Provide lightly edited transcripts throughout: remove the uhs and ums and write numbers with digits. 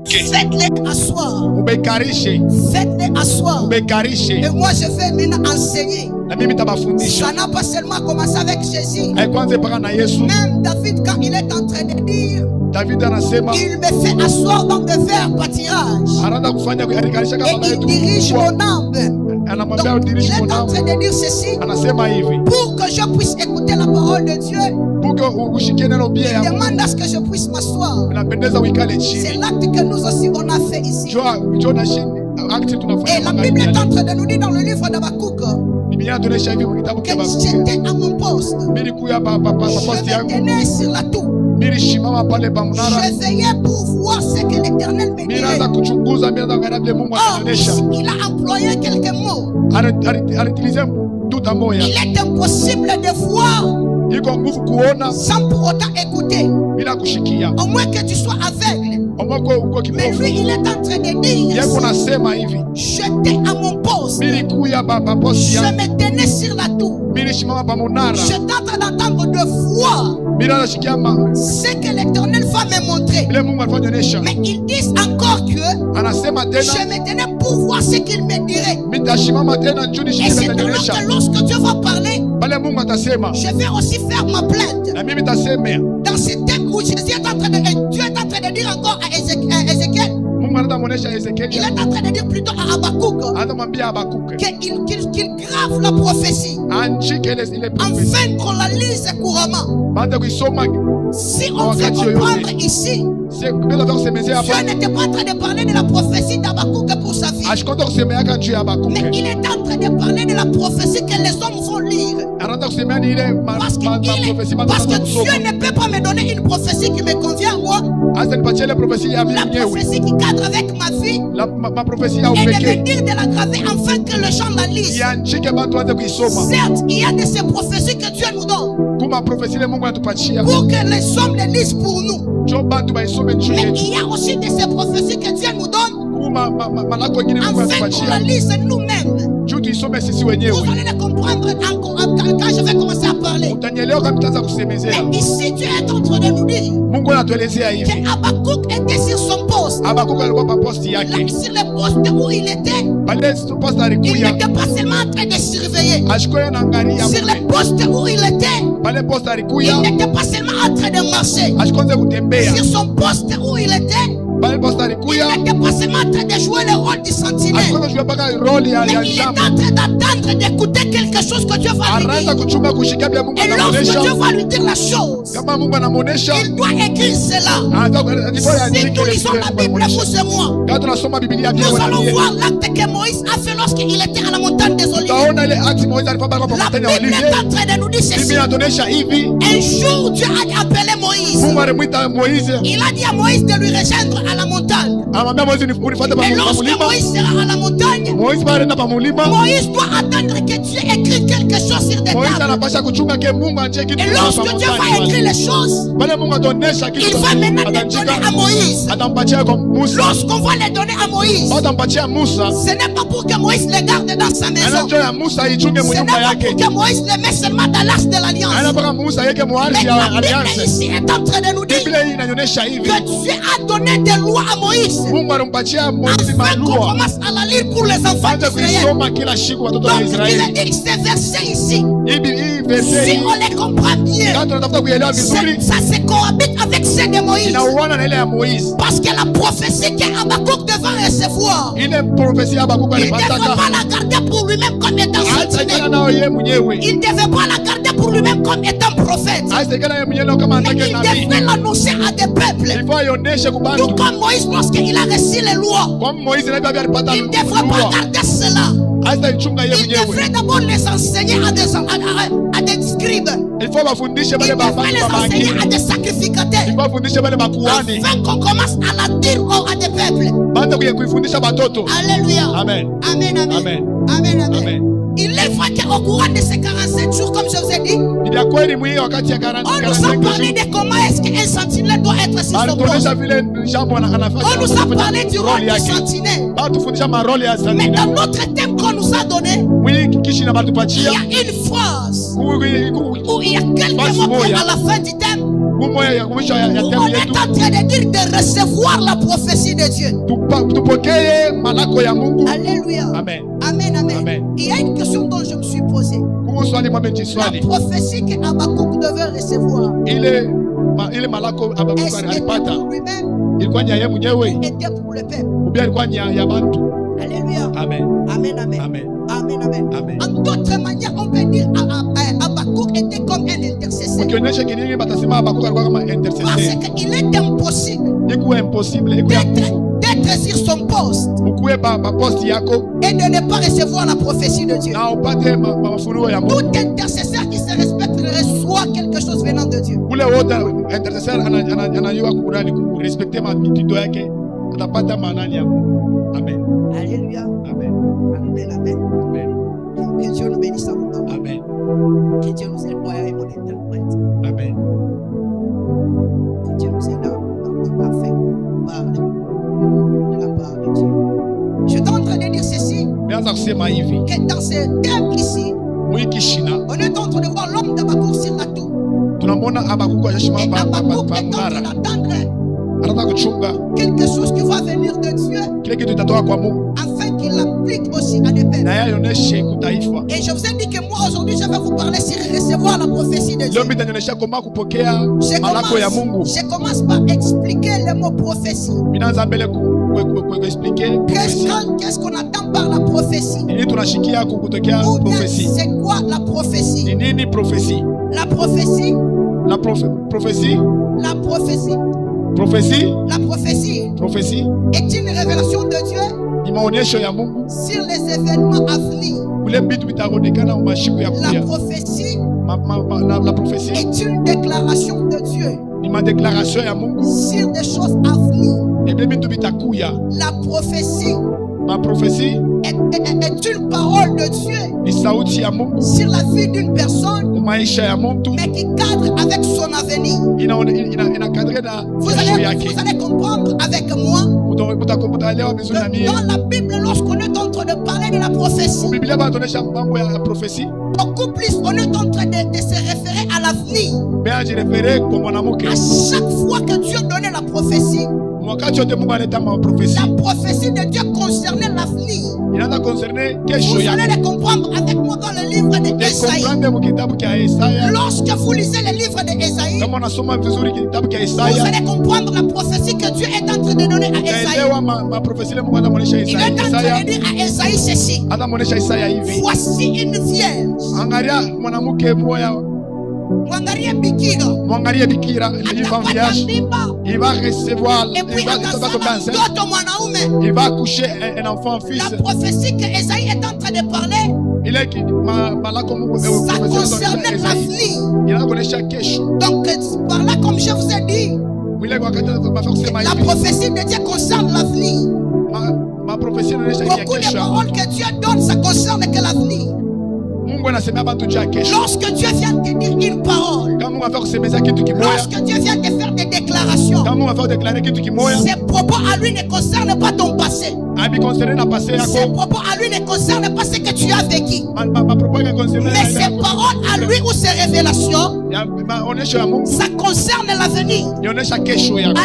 Faites-les asseoir. Faites-les asseoir. Et moi je vais maintenant enseigner. Ça n'a pas seulement commencé avec Jésus. Même David, quand il est en train de dire, il me fait asseoir dans de verts pâtirages et il dirige mon âme. Donc, il est en train de dire ceci pour que je puisse écouter la parole de Dieu. Il demande à ce que je puisse m'asseoir. C'est l'acte que nous aussi on a fait ici. Et la Bible est en train de nous dire dans le livre d'Habakkuk que j'étais à mon poste. Je me tenais sur la tour. Je veillais pour voir ce que l'Éternel me dirait. Or, il a employé quelques mots. Il est impossible de voir sans pour autant écouter. Au moins que tu sois aveugle. Mais lui, il est en train de dire j'étais à mon poste. Je me tenais sur la tour. J'étais en train d'entendre de voir ce que l'Éternel va me montrer. Mais ils disent encore que je me tenais pour voir ce qu'il me dirait. Et c'est donc que lorsque Dieu va parler, je vais aussi faire ma plainte. Dans ce texte où Dieu est en train de dire encore à Ézéchiel, il est en train de dire plutôt à Habakkuk qu'il grave la prophétie afin qu'on la lise couramment. Si on veut comprendre ici, Dieu n'était pas en train de parler de la prophétie d'Habakkuk pour sa vie, mais il est en train de parler de la prophétie que les hommes vont lire. Parce que Dieu ne peut pas me donner une prophétie qui me convient à moi, la prophétie qui cadre avec ma vie, et de me dire de la graver afin que les gens la lisent. Certes, il y a de ces prophéties que Dieu nous donne pour que les hommes les lisent pour nous. Mais il y a aussi de ces prophéties que Dieu nous donne afin qu'on la lise nous-mêmes. Vous allez le comprendre quand je vais commencer à parler. Mais ici Dieu est en train de nous dire que Habakkuk était sur son poste. Là, sur le poste où il était, il n'était pas seulement en train de surveiller. Sur le poste où il était, il n'était pas seulement en train de marcher. Sur son poste où il était, il n'était pas seulement en train de jouer le rôle du sentinelle, mais il est en train d'attendre d'écouter quelque chose que Dieu va lui dire. Et lorsque Dieu va lui dire la chose, il doit écrire cela. Si nous lisons la Bible, vous et moi, nous allons voir l'acte que Moïse a fait lorsqu'il était à la montagne des Oliviers. La Bible est en train de nous dire ceci. Un jour, Dieu a appelé Moïse. Il a dit à Moïse de lui rejoindre à la montagne. Mais lorsque Moïse sera à la montagne, Moïse doit attendre que Dieu écrive quelque chose sur des tables. Et lorsque Dieu va écrire les choses, il va maintenant les donner à Moïse. Lorsqu'on va les donner à Moïse, ce n'est pas pour que Moïse les garde dans sa maison. Ce n'est pas pour que Moïse les mette seulement dans l'arche de l'alliance. Mais la Bible ici est en train de nous dire que Dieu a donné des lois à Moïse afin qu'on commence à la lire pour les enfants d'Israël. Donc il a dit ces versets ici, si on les comprend bien, ça se cohabite avec ceux de Moïse. Parce que la prophétie qu'Habakkuk devait recevoir, il ne devait pas la garder pour lui-même comme étant sentinelle. Il ne devait pas la garder pour lui-même comme étant prophète. Mais il devait l'annoncer à des peuples. Tout comme Moïse, lorsqu'il a reçu les lois, il ne devrait pas garder cela. Il devrait d'abord les enseigner à des scribes. Il devrait les enseigner à des sacrificateurs, afin qu'on commence à la dire à des peuples. Alléluia. Amen. Amen, amen. Amen. Amen, amen. Il est vrai qu'au courant de ces 47 jours, comme je vous ai dit, On nous a parlé de comment est-ce qu'un sentinelle doit être sur son poste. On nous a parlé du rôle du sentinelle. Mais dans notre thème qu'on nous a donné, il y a une phrase où il y a quelques mots à la fin du thème. On est en train de dire de recevoir la prophétie de Dieu. Alléluia. Amen. Amen, amen. Il y a une question dont je me suis posée. La prophétie que Habakkuk devait recevoir. Est-ce que pour lui-même? Était pour le peuple. Alléluia. Amen. Amen, amen. Amen, amen. En d'autres manières, on peut dire Habakkuk était comme un intercesseur. Parce qu'il est impossible d'être sur son poste et de ne pas recevoir la prophétie de Dieu. Tout intercesseur qui se respecte reçoit quelque chose venant de Dieu. Amen. Alléluia. Amen. Amen. Amen. Que Dieu nous bénisse à vous. Amen. Que Dieu nous aide à être mon interprète. Amen. Que Dieu nous aide à parler de la part de Dieu. Je suis en train de dire ceci. Que dans ce thème ici, on est en train de voir l'homme d'Habakkuk sur la tour. Et Habakkuk est en train d'attendre quelque chose qui va venir de Dieu afin qu'il l'applique aussi à des peuples. Et je vous ai dit que moi aujourd'hui je vais vous parler sur recevoir la prophétie de Dieu. Je commence par expliquer le mot prophétie. Qu'est-ce qu'on attend par la prophétie? Ou bien c'est quoi la prophétie? La prophétie. La prophétie. Prophétie est une révélation de Dieu sur les événements à venir. La prophétie est une déclaration de Dieu sur des choses à venir. La prophétie est une parole de Dieu sur la vie d'une personne, mais qui cadre avec son avenir. Vous allez comprendre avec moi que dans la Bible, lorsqu'on est en train de parler de la prophétie, beaucoup plus on est en train de se référer à l'avenir. À chaque fois que Dieu donnait la prophétie, la prophétie de Dieu concernait l'avenir. Vous allez le comprendre avec moi dans le livre d'Ésaïe. Lorsque vous lisez le livre d'Ésaïe, vous allez comprendre la prophétie que Dieu est en train de donner à Ésaïe. Il est en train de dire à Ésaïe ceci: voici une vierge. Mwangalie bikira, il va recevoir, il va accoucher un enfant, un fils. La prophétie que Ésaïe est en train de parler, ça concernait l'avenir. Donc par là, comme je vous ai dit, la prophétie de Dieu concerne l'avenir. Beaucoup de paroles que Dieu donne, ça concerne que l'avenir. Lorsque Dieu vient te dire une parole, lorsque Dieu vient te faire des déclarations, ses propos à lui ne concernent pas ton passé. Ses propos à lui ne concernent pas ce que tu as vécu. Mais ses paroles à lui ou ses révélations, ça concerne l'avenir.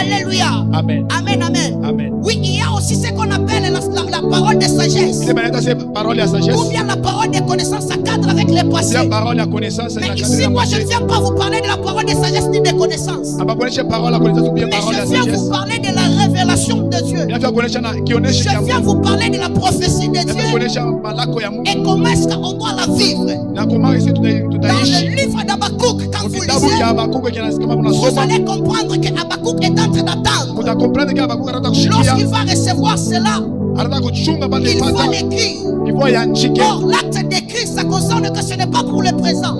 Alléluia. Amen. Amen. Amen. Oui, il y a aussi ce qu'on appelle la parole de sagesse. Ou bien la parole de connaissance, ça cadre avec le passé. Mais ici, moi, je ne viens pas vous parler de la parole de sagesse ni de connaissance. Mais je viens vous parler de la révélation de Dieu. Je viens vous parler de la prophétie de Dieu. Et comment est-ce qu'on doit la vivre. Dans le livre d'Habakkuk, quand vous lisez, vous allez comprendre que Habakkuk est en train d'attendre. Lorsqu'il va recevoir cela, il va l'écrire. Or, l'acte d'écrire, ça concerne que ce n'est pas pour le présent.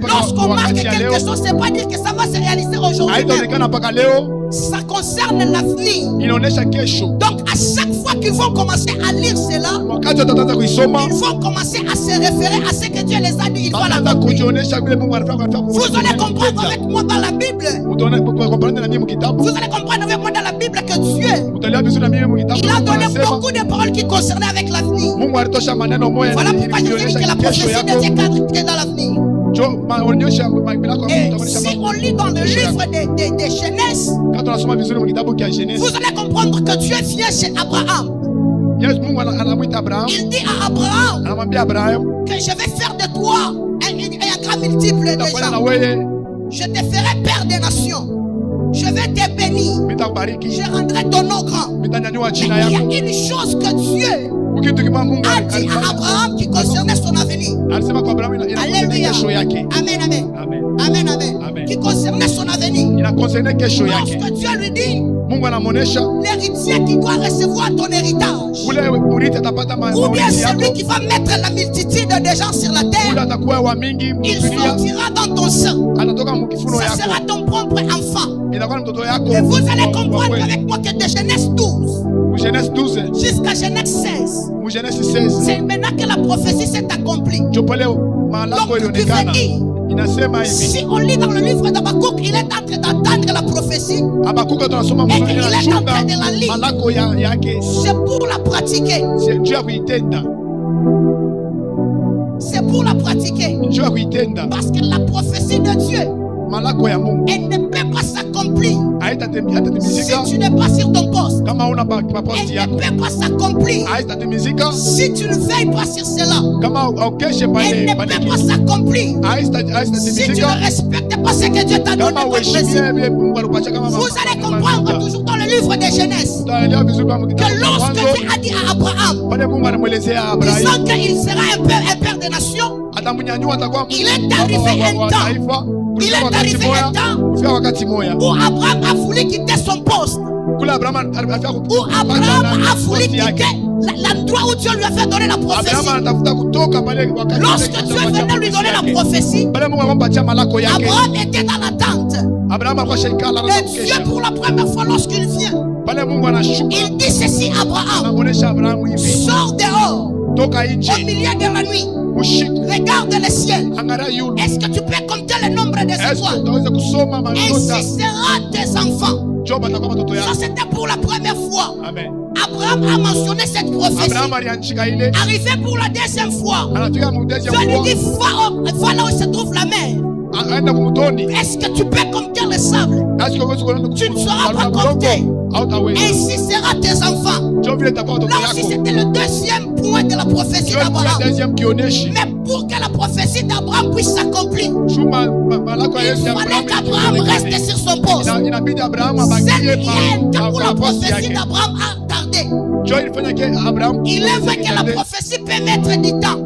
Lorsqu'on marque quelque chose, c'est pas dire que ça va se réaliser aujourd'hui. Ça concerne l'avenir. Donc à chaque fois Donc ils vont commencer à lire cela. Ils vont commencer à se référer à ce que Dieu les a dit. Ils vont l'accomplir. Vous allez comprendre avec moi dans la Bible. Vous allez comprendre avec moi dans la Bible que Dieu, il a donné beaucoup de paroles qui concernaient avec l'avenir. Voilà pourquoi je dis que la prophétie ne tient qu'à dans l'avenir. Et si on lit dans le livre de Genèse, vous allez comprendre que Dieu vient chez Abraham. Il dit à Abraham que je vais faire de toi un grand multiple de gens. Je te ferai père des nations. Je vais te bénir. Je rendrai ton nom grand. Mais il y a une chose que Dieu a dit à Abraham qui concernait son avenir. Alléluia. Amen, amen. Amen, amen. Qui concernait son avenir. Lorsque Dieu lui dit l'héritier qui doit recevoir ton héritage, ou bien celui qui va mettre la multitude de gens sur la terre, il sortira dans ton sein. Ce sera ton propre enfant. Et vous allez comprendre avec moi que de Genèse 12 jusqu'à Genèse 16, c'est maintenant que la prophétie s'est accomplie. Donc tu veux dire, si on lit dans le livre d'Habakkuk, il est en train d'entendre la prophétie et il est en train de la lire. C'est pour la pratiquer. C'est pour la pratiquer. Parce que la prophétie de Dieu, elle ne peut pas s'accomplir si tu n'es pas sur ton poste. Elle ne peut pas s'accomplir si tu ne veilles pas sur cela. Elle ne peut pas s'accomplir si tu ne respectes pas ce que Dieu t'a donné pour plaisir. Vous allez comprendre toujours dans le livre de Genèse que lorsque Dieu a dit à Abraham, disant qu'il sera un père des nations, il est arrivé un temps. Il est arrivé un temps où Abraham a voulu quitter son poste. Où Abraham a voulu quitter l'endroit où Dieu lui avait donné la prophétie. Lorsque Dieu venait lui donner la prophétie, Abraham était dans l'attente. Et Dieu, pour la première fois, lorsqu'il vient, il dit ceci à Abraham: sors dehors au milieu de la nuit. Regarde le ciel. Est-ce que tu peux compter le nombre des étoiles? Ainsi seront tes enfants. Ça, c'était pour la première fois. Abraham a mentionné cette prophétie. Arrivé pour la deuxième fois, Dieu lui dit: va là où se trouve la mer. Est-ce que tu peux compter le sable? Tu ne sauras pas compter. Ainsi seront tes enfants. Là aussi, c'était le deuxième point de la prophétie d'Abraham. Mais pour que la prophétie d'Abraham puisse s'accomplir, il fallait qu'Abraham reste sur son poste. Il y a un temps où la prophétie d'Abraham a tardé. Il est vrai que la prophétie peut mettre du temps.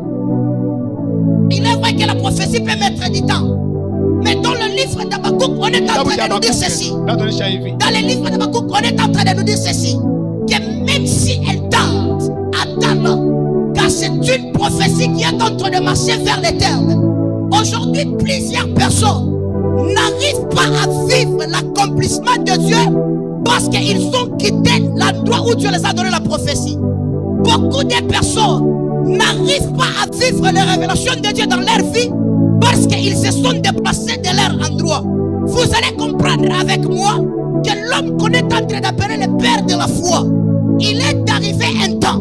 Il est vrai que la prophétie peut mettre du temps. Mais dans le livre d'Habakkuk, on est en train de nous dire ceci. Dans le livre d'Habakkuk, on est en train de nous dire ceci. Que même si elle tarde, attends, car c'est une prophétie qui est en train de marcher vers les termes. Aujourd'hui, plusieurs personnes n'arrivent pas à vivre l'accomplissement de Dieu parce qu'ils ont quitté l'endroit où Dieu les a donné la prophétie. Beaucoup de personnes n'arrivent pas à vivre les révélations de Dieu dans leur vie parce qu'ils se sont déplacés de leur endroit. Vous allez comprendre avec moi que l'homme qu'on est en train d'appeler le père de la foi, il est arrivé un temps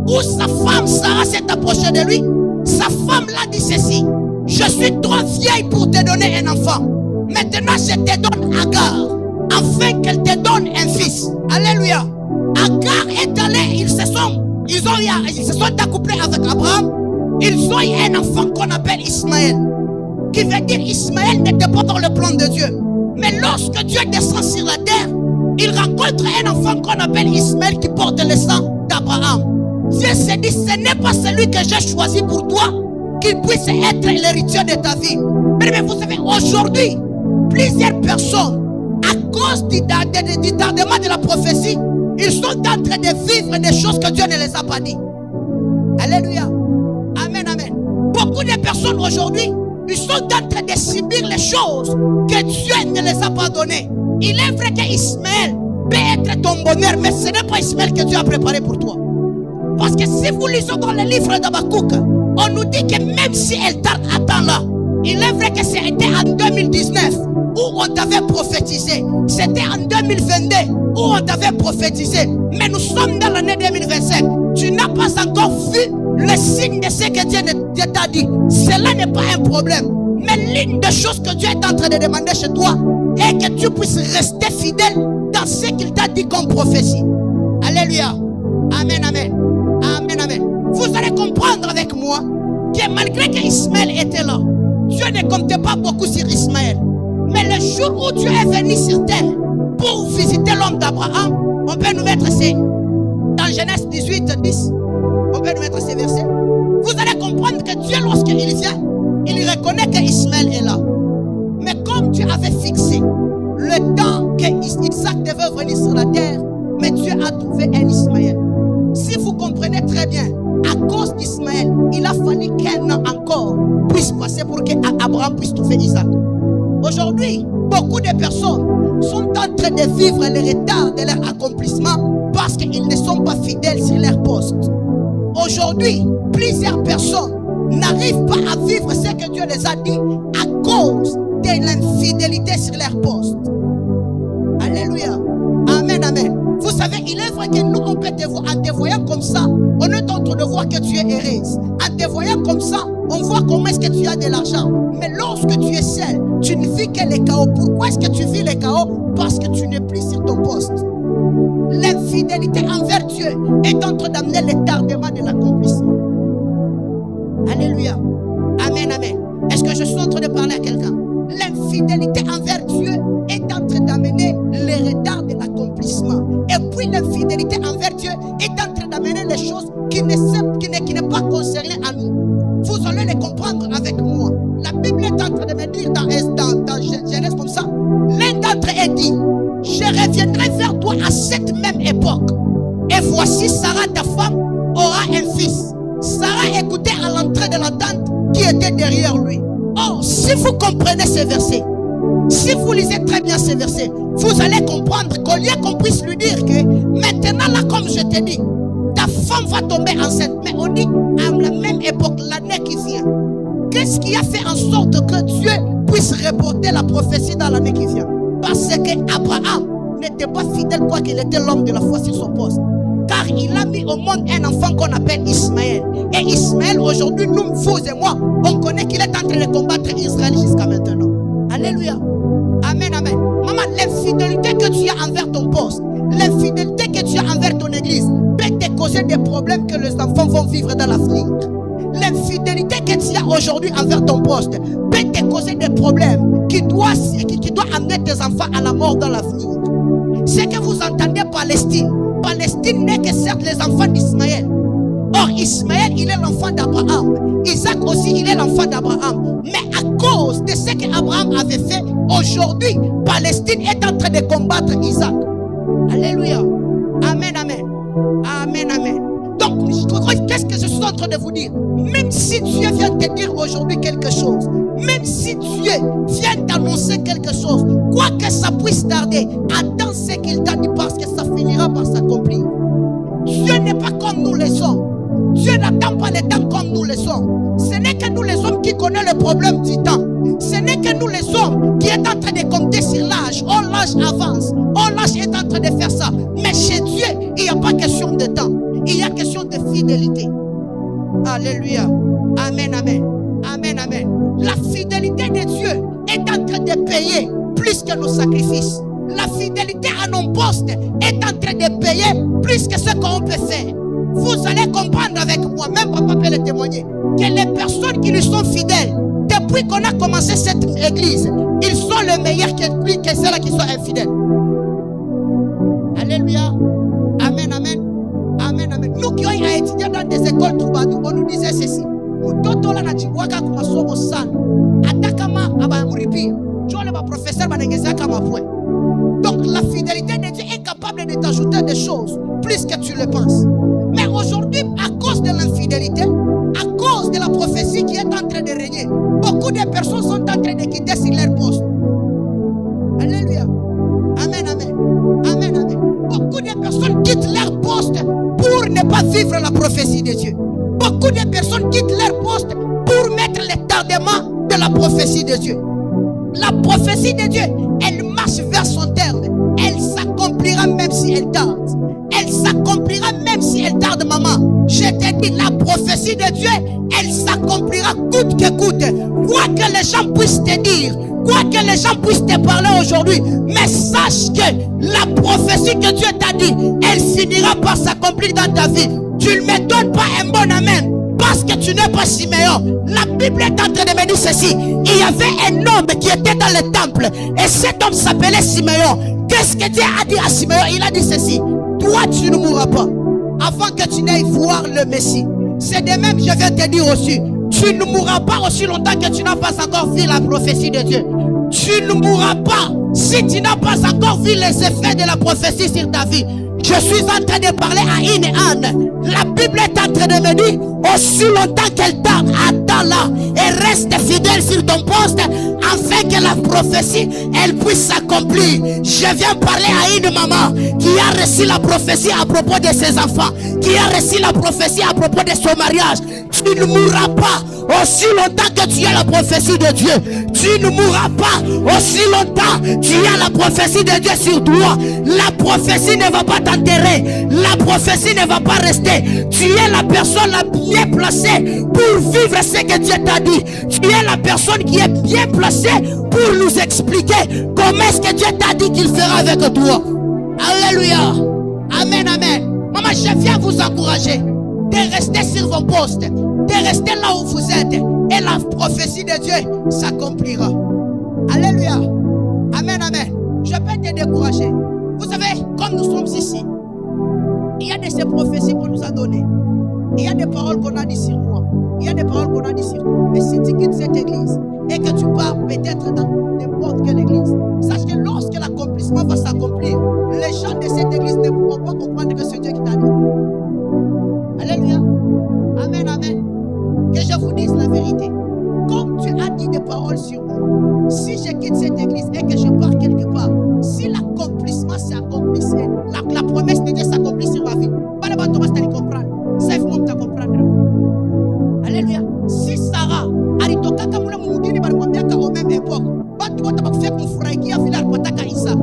où sa femme Sarah s'est approchée de lui. Sa femme l'a dit ceci: je suis trop vieille pour te donner un enfant. Maintenant je te donne Agar, afin qu'elle te donne un fils. Alléluia. Agar est allée, ils se sont accouplés avec Abraham. Ils ont eu un enfant qu'on appelle Ismaël, qui veut dire Ismaël n'était pas dans le plan de Dieu. Mais lorsque Dieu descend sur la terre, il rencontre un enfant qu'on appelle Ismaël qui porte le sang d'Abraham. Dieu s'est dit: ce n'est pas celui que j'ai choisi pour toi qu'il puisse être l'héritier de ta vie. Mais vous savez, aujourd'hui, plusieurs personnes, à cause du tardement de la prophétie, ils sont en train de vivre des choses que Dieu ne les a pas dit. Alléluia. Amen, amen. Beaucoup de personnes aujourd'hui, ils sont en train de subir les choses que Dieu ne les a pas données. Il est vrai qu'Ismaël peut être ton bonheur, mais ce n'est pas Ismaël que Dieu a préparé pour toi. Parce que si vous lisez dans le livre d'Habakkuk, on nous dit que même si elle tarde à temps là, il est vrai que c'était en 2019 où on t'avait prophétisé. C'était en 2022 où on t'avait prophétisé. Mais nous sommes dans l'année 2025. Tu n'as pas encore vu le signe de ce que Dieu t'a dit. Cela n'est pas un problème. Mais l'une des choses que Dieu est en train de demander chez toi est que tu puisses rester fidèle dans ce qu'il t'a dit comme prophétie. Alléluia. Amen, amen. Amen, amen. Vous allez comprendre avec moi que malgré qu'Ismaël était là, Dieu ne comptait pas beaucoup sur Ismaël. Mais le jour où Dieu est venu sur terre pour visiter l'homme d'Abraham, on peut nous mettre ces, dans Genèse 18, 10, on peut nous mettre ces versets. Vous allez comprendre que Dieu, lorsqu'il vient, il reconnaît qu'Ismaël est là. Mais comme Dieu avait fixé le temps qu'Isaac devait venir sur la terre, mais Dieu a trouvé un Ismaël. Si vous comprenez très bien, à cause d'Ismaël, il a fallu qu'un an encore puisse passer pour qu'Abraham puisse trouver Isaac. Aujourd'hui, beaucoup de personnes sont en train de vivre le retard de leur accomplissement parce qu'ils ne sont pas fidèles sur leur poste. Aujourd'hui, plusieurs personnes n'arrivent pas à vivre ce que Dieu les a dit à cause de l'infidélité sur leur poste. Alléluia. Amen, amen. Vous savez, il est vrai que nous, on peut te voir, en te voyant comme ça, on est en train de voir que tu es heureuse. En te voyant comme ça, on voit comment est-ce que tu as de l'argent. Mais lorsque tu es seul, tu ne vis que les chaos. Pourquoi est-ce que tu vis les chaos? Parce que tu n'es plus sur ton poste. L'infidélité envers Dieu est en train d'amener le tardement de l'accomplissement. Alléluia. Amen, amen. Est-ce que je suis en train de parler à quelqu'un? L'infidélité envers Dieu est en train d'amener le retard de l'accomplissement. Et puis l'infidélité envers Dieu est en train d'amener les choses qui n'est pas concernées à nous. Vous allez les comprendre avec moi. La Bible est en train de me dire dans Genèse comme ça. L'un d'entre eux dit: je reviendrai vers toi à cette même époque. Et voici Sarah, ta femme, aura un fils. Sarah écoutait à l'entrée de la tente qui était derrière lui. Oh, si vous comprenez ces versets, si vous lisez très bien ces versets, vous allez comprendre qu'au lieu qu'on puisse lui dire que maintenant là, comme je te dis, ta femme va tomber enceinte. Mais on dit à la même époque, l'année qui vient. Qu'est-ce qui a fait en sorte que Dieu puisse reporter la prophétie dans l'année qui vient? Parce qu'Abraham n'était pas fidèle, quoi qu'il était l'homme de la foi sur son poste. Car il a mis au monde un enfant qu'on appelle Ismaël. Et Ismaël, aujourd'hui, nous, vous et moi, on connaît qu'il est en train de combattre Israël jusqu'à maintenant. Alléluia. Amen, amen. Maman, l'infidélité que tu as envers ton poste, l'infidélité que tu as envers ton église, peut te causer des problèmes que les enfants vont vivre dans l'avenir. L'infidélité que tu as aujourd'hui envers ton poste peut te causer des problèmes qui doit amener tes enfants à la mort dans l'avenir. Ce que vous entendez Palestine, Palestine n'est que certes les enfants d'Ismaël. Or, Ismaël, il est l'enfant d'Abraham. Isaac aussi, il est l'enfant d'Abraham. Mais à cause de ce qu'Abraham avait fait, aujourd'hui, Palestine est en train de combattre Isaac. Alléluia. Amen, amen. Amen, amen. Donc, qu'est-ce que je suis en train de vous dire? Même si Dieu vient te dire aujourd'hui quelque chose, même si Dieu vient t'annoncer quelque chose, quoi que ça puisse tarder, attends ce qu'il t'a dit parce que ça finira par s'accomplir. Dieu n'est pas comme nous les hommes. Dieu n'attend pas le temps comme nous les hommes. Ce n'est que nous les hommes qui connaissons le problème du temps. Ce n'est que nous les hommes qui est en train de compter sur l'âge. Oh, l'âge avance. Oh, l'âge est en train de faire ça. Mais chez Dieu, il n'y a pas question de temps. Il y a question de fidélité. Alléluia. Amen, amen. Amen, amen. La fidélité de Dieu est en train de payer plus que nos sacrifices. La fidélité à nos postes est en train de payer plus que ce qu'on peut faire. Vous allez comprendre avec moi, même papa peut le témoigner, que les personnes qui lui sont fidèles, depuis qu'on a commencé cette église, ils sont les meilleurs que ceux-là qui sont infidèles. Alléluia. Amen, amen. Amen, amen. Nous qui avons étudié dans des écoles Troubadou, on nous disait ceci. Donc la fidélité de Dieu est capable de t'ajouter des choses plus que tu le penses. Mais aujourd'hui, à cause de l'infidélité, à cause de la prophétie qui est en train de régner, beaucoup de personnes sont en train de quitter sur leur poste. Alléluia. Amen, amen. Amen, amen. pas vivre la prophétie de Dieu. Beaucoup de personnes quittent leur poste pour mettre le tardement de la prophétie de Dieu. La prophétie de Dieu, elle marche vers son terme. Elle s'accomplira même si elle tarde. Elle s'accomplira même si elle tarde, maman. Je te dis, la prophétie de Dieu, elle s'accomplira coûte que coûte. Quoi que les gens puissent te dire, quoi que les gens puissent te parler aujourd'hui, mais sache que la prophétie que Dieu t'a dit, elle finira par s'accomplir dans ta vie. Tu ne me donnes pas un bon amen parce que tu n'es pas Siméon. La Bible est en train de me dire ceci. Il y avait un homme qui était dans le temple et cet homme s'appelait Siméon. Qu'est-ce que Dieu a dit à Siméon? Il a dit ceci: toi tu ne mourras pas avant que tu n'ailles voir le Messie. C'est de même, je vais te dire aussi, tu ne mourras pas aussi longtemps que tu n'as pas encore vu la prophétie de Dieu. Tu ne mourras pas si tu n'as pas encore vu les effets de la prophétie sur ta vie. Je suis en train de parler à une âne. La Bible est en train de me dire, aussi longtemps qu'elle tarde, attends-la et reste fidèle sur ton poste afin que la prophétie, elle puisse s'accomplir. Je viens parler à une maman qui a reçu la prophétie à propos de ses enfants, qui a reçu la prophétie à propos de son mariage. Tu ne mourras pas aussi longtemps que tu as la prophétie de Dieu. Tu ne mourras pas aussi longtemps que tu as la prophétie de Dieu sur toi. La prophétie ne va pas t'enterrer. La prophétie ne va pas rester. Tu es la personne la bien placée pour vivre ce que Dieu t'a dit. Tu es la personne qui est bien placée pour nous expliquer comment est-ce que Dieu t'a dit qu'il fera avec toi. Alléluia. Amen, amen. Maman, je viens vous encourager de rester sur vos postes, de rester là où vous êtes, et la prophétie de Dieu s'accomplira. Alléluia. Amen, amen. Je peux te décourager. Vous savez, comme nous sommes ici, il y a de ces prophéties qu'on nous a données. Il y a des paroles qu'on a dit sur moi. Il y a des paroles qu'on a dit sur toi. Mais si tu quittes cette église et que tu pars peut-être dans n'importe quelle église, sache que lorsque l'accomplissement va s'accomplir, les gens de cette église ne pourront pas comprendre que c'est Dieu qui t'a dit. Alléluia. Amen, amen. Que je vous dise la vérité. Comme tu as dit des paroles sur moi, si je quitte cette église et que je pars quelque part, si l'accomplissement s'accomplissait, la promesse de Dieu s'accomplit sur ma vie, pas de bateau, tu vas comprendre. C'est vous qui comprendre. Alléluia. Si Sarah, alitoka kama ule mwingine balimwambia au même époque, watu wote bakufia kumfurahikia vile alipotaka Isa.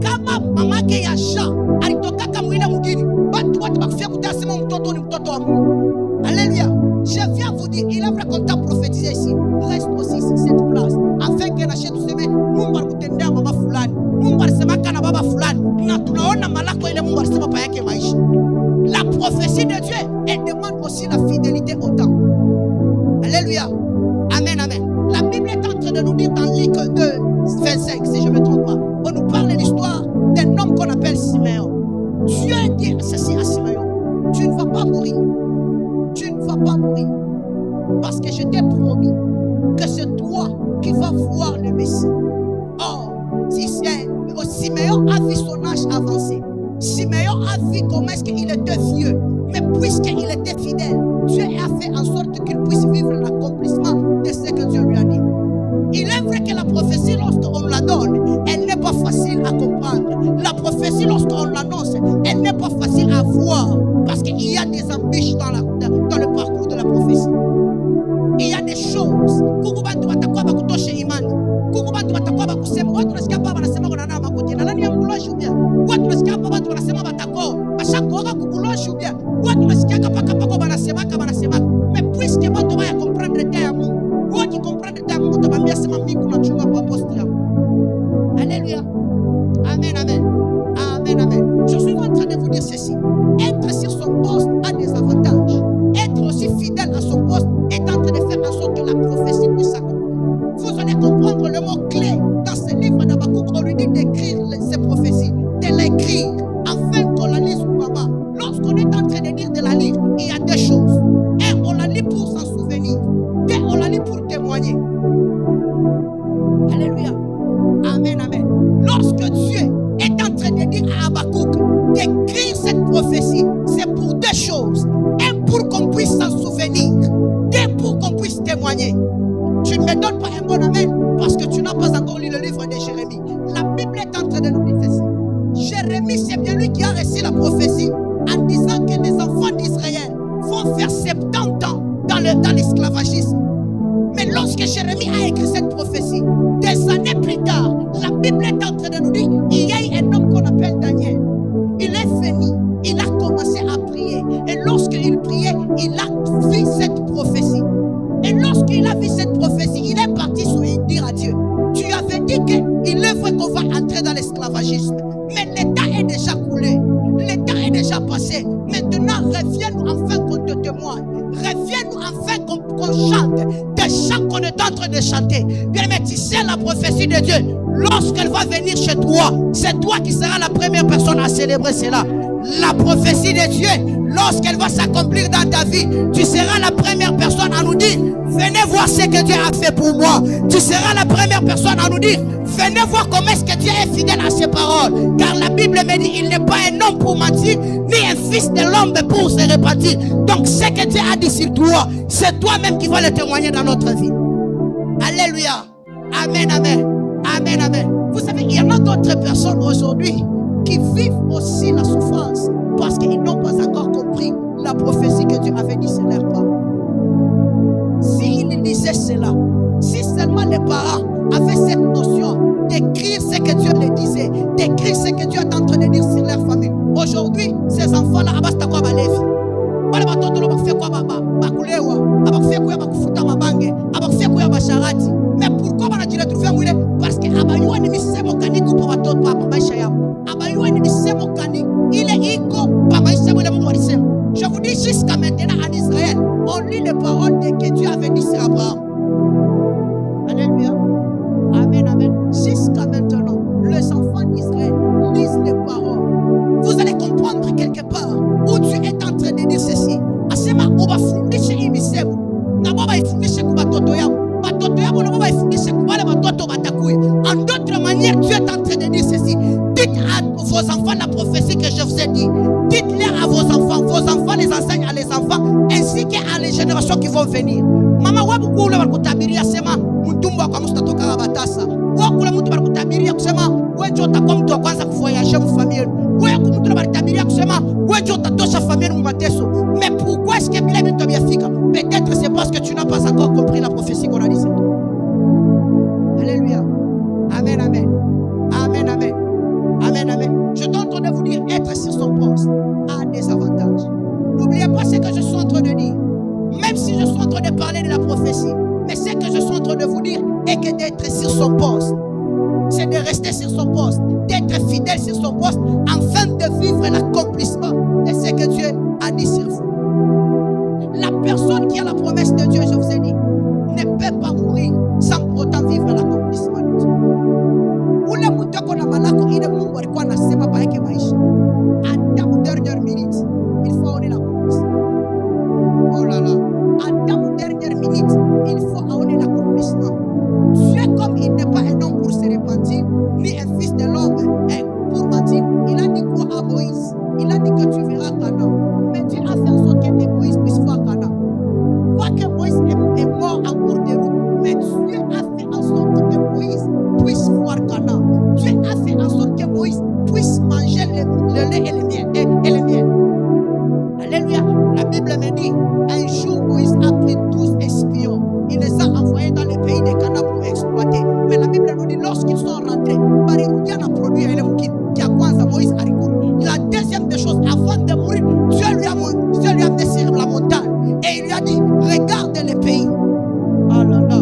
Kama mamake ya Jean alitoka kama ule mwingine, watu wote bakufia kutasema mtoto ni mtoto wa Mungu. Alléluia. Je viens vous dire, il est vrai qu'on t'a prophétisé ici. Reste aussi sur cette place. Afin que la chaîne tuseme, Mungu alikutendea mama fulani. Mungu alisema kana baba fulani. Na tunaona malako ile Mungu alisema pa yake maisha. La prophétie de Dieu, elle demande aussi la fidélité au temps. Alléluia. Amen, amen. La Bible est en train de nous dire dans Luc 2, 25, si je ne me trompe pas, on nous parle de l'histoire d'un homme qu'on appelle Siméon. Dieu dit ceci à Siméon: tu ne vas pas mourir. Tu ne vas pas mourir. Parce que je t'ai promis que c'est toi qui vas voir le Messie. Or, Siméon a vu son âge avancé. Siméon a vu comment est-ce qu'il était vieux. Mais puisqu'il était fidèle, Dieu a fait en sorte qu'il puisse vivre l'accomplissement de ce que Dieu lui a dit. Il est vrai que la prophétie, lorsqu'on la donne, elle n'est pas facile à comprendre. La prophétie, lorsqu'on l'annonce, elle n'est pas facile à voir. Parce qu'il y a des embûches dans le parcours de la prophétie. Il y a des choses. Mais puisque tu vas comprendre le terme, tu comprends le terme, tu vas bien se mettre dans la posture. Alléluia. Amen, amen. Amen, amen. Je suis en train de vous dire ceci. Être sur son poste a des avantages. Être aussi fidèle à son poste est en train de faire en sorte que la prophétie puisse s'accomplir. Vous allez comprendre le mot clé dans ce livre d'Habakkuk. On lui dit d'écrire ces prophéties, de l'écrire, afin qu'on la lise couramment. Lorsqu'on est en train de dire de la lire, il y a deux choses. Un, on la lit pour s'en souvenir. Deux, on la lit pour témoigner. Alléluia. Amen, amen. Lorsque Dieu est en train de dire à Habakkuk d'écrire cette prophétie, c'est pour deux choses. Un, pour qu'on puisse s'en souvenir. Deux, pour qu'on puisse témoigner. Tu ne me donnes pas un bon amen parce que tu n'as pas encore lu le livre de Jérémie. La Bible est en train de nous dire ceci. Jérémie, c'est bien lui qui a reçu la prophétie en disant que les enfants d'Israël vont faire 70 ans dans l'esclavagisme. Mais lorsque Jérémie a écrit cette prophétie, des années plus tard, la Bible est en train de nous dire, il y a eu un homme qu'on appelle Daniel. Il est venu, il a commencé à prier. Et lorsqu'il priait, il a vu cette prophétie. Et lorsqu'il a vu cette prophétie, il est parti dire à Dieu, tu avais dit qu'il est vrai qu'on va entrer dans l'esclavagisme. Mais l'état est déjà coulé. L'état est déjà passé. Maintenant, reviens-nous afin qu'on te témoigne. Reviens-nous afin qu'on chante des chants qu'on est en train de chanter. Bien, mais tu sais la prophétie de Dieu. Lorsqu'elle va venir chez toi, c'est toi qui seras la première personne à célébrer cela. La prophétie de Dieu, lorsqu'elle va s'accomplir dans ta vie, tu seras la première personne à nous dire, venez voir ce que Dieu a fait pour moi. Tu seras la première personne à nous dire, venez voir comment est-ce que Dieu est fidèle à ses paroles. Car la Bible me dit, il n'est pas un homme pour mentir, ni un fils de l'homme pour se repentir. Donc ce que Dieu a dit sur toi, c'est toi-même qui vas le témoigner dans notre vie. Alléluia. Amen, amen. Amen, amen. Vous savez, il y en a d'autres personnes aujourd'hui qui vivent aussi la souffrance parce qu'ils n'ont pas encore compris la prophétie que Dieu avait dit sur leurs parents. S'ils disaient cela, si seulement les parents avaient cette notion d'écrire ce que Dieu leur disait, d'écrire ce que Dieu est en train de dire sur leur famille. Aujourd'hui, ces enfants-là, abasta quoi balevi. Wale batoto bakufia kwa bakulewa, abakufia kwa bakufuta mabange, abakufia kwa basharati. Mais pourquoi banajiretrouver mwile? Parce que abayua ni misemo kaniki kwa watoto hapa maisha yao. Abayua ni misemo kaniki ile iko pa maisha mwile Mungu alisema. Je vous dis jusqu'à maintenant en Israël, on lit les paroles que Dieu avait dit sur Abraham. Alléluia. Amen, amen. Jusqu'à maintenant, les enfants d'Israël lisent les paroles. Vous allez comprendre quelque part où Dieu est en train de dire ceci. Asema uba fundishe imisemo. Na baba ifundishe kwa batoto yao. Batoto yao na baba ifundishe kwa wale batoto batakuya. En d'autres manières, Dieu est en train de dire ceci. Dites à vos enfants la prophétie que je vous ai dit. Dites-les à vos enfants les enseignent à les enfants ainsi qu'à les générations qui vont venir. Mama wabu kule walikutabiria sema mtumbo kwa mustatoka batasa. Wakula mtu walikutabiria kusema wewe ndio utakuwa mtu wa kwanza kuvoyager mu famille. Wewe mtu walikutabiria kusema wewe ndio utatosha famille mu mateso. Mais pourquoi est-ce que bila vitu biafika? Peut-être c'est parce que tu n'as pas encore compris la prophétie qu'on a dit. Alléluia. Amen, amen. Amen, amen. Amen, amen. Je suis en train de vous dire, être sur son poste a des avantages. N'oubliez pas ce que je suis en train de dire. Même si je suis en train de parler de la prophétie, mais ce que je suis en train de vous dire est que d'être sur son poste, c'est de rester sur son poste, d'être fidèle sur son poste, afin de vivre l'accomplissement de ce que Dieu a dit sur vous. La personne qui a la promesse de Dieu, je vous ai dit, ne peut pas mourir sans pour autant vivre l'accomplissement de Dieu. Ule mtu kuna malako ile Mungu alikuwa anasema baeke maisha. Hata dernière minute, il faut avoir l'accomplissement. Oh là là, hata dernière minute, il faut avoir l'accomplissement. Dieu, comme il n'est pas un homme pour se repentir, ni un fils de l'homme pour mentir, il a dit quoi à Moïse? Il a dit que tu verras Canaan. Mais Dieu a fait en sorte que Moïse puisse voir Canaan. Quoique Moïse est mort en cours de route, mais Dieu a fait en sorte que Moïse puisse voir Canaan. Dieu a fait en sorte que Moïse puisse manger le lait et le miel. Alléluia. La Bible me dit, un jour Moïse a pris 12 espions. Il les a envoyés dans le pays de Canaan pour exploiter. Mais la Bible nous dit, lorsqu'ils sont rentrés, Bariroudian a produit un élément qui a Kwanza Moïse a recouru. La deuxième des choses, avant de mourir, Dieu lui a amené sur la montagne. Et il lui a dit, regarde le pays. Oh là là.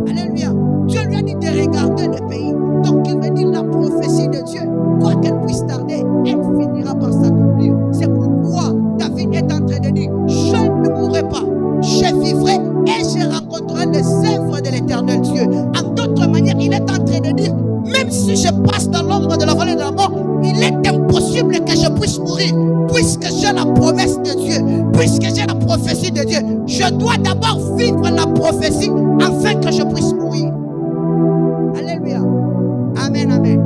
Alléluia. Dieu lui a dit de regarder le pays. Donc il veut dire la prophétie de Dieu, quoi qu'elle puisse tarder, elle finira par s'accomplir. C'est pourquoi David est en train de dire, je ne mourrai pas, je vivrai et je rencontrerai les œuvres de l'Éternel Dieu. En d'autres manières, il est en train de dire, même si je passe dans l'ombre de la vallée de la mort, il est impossible que je puisse mourir, puisque j'ai la promesse de Dieu, puisque j'ai la prophétie de Dieu. Je dois d'abord vivre la prophétie afin que je puisse mourir. Alléluia. Amen, amen.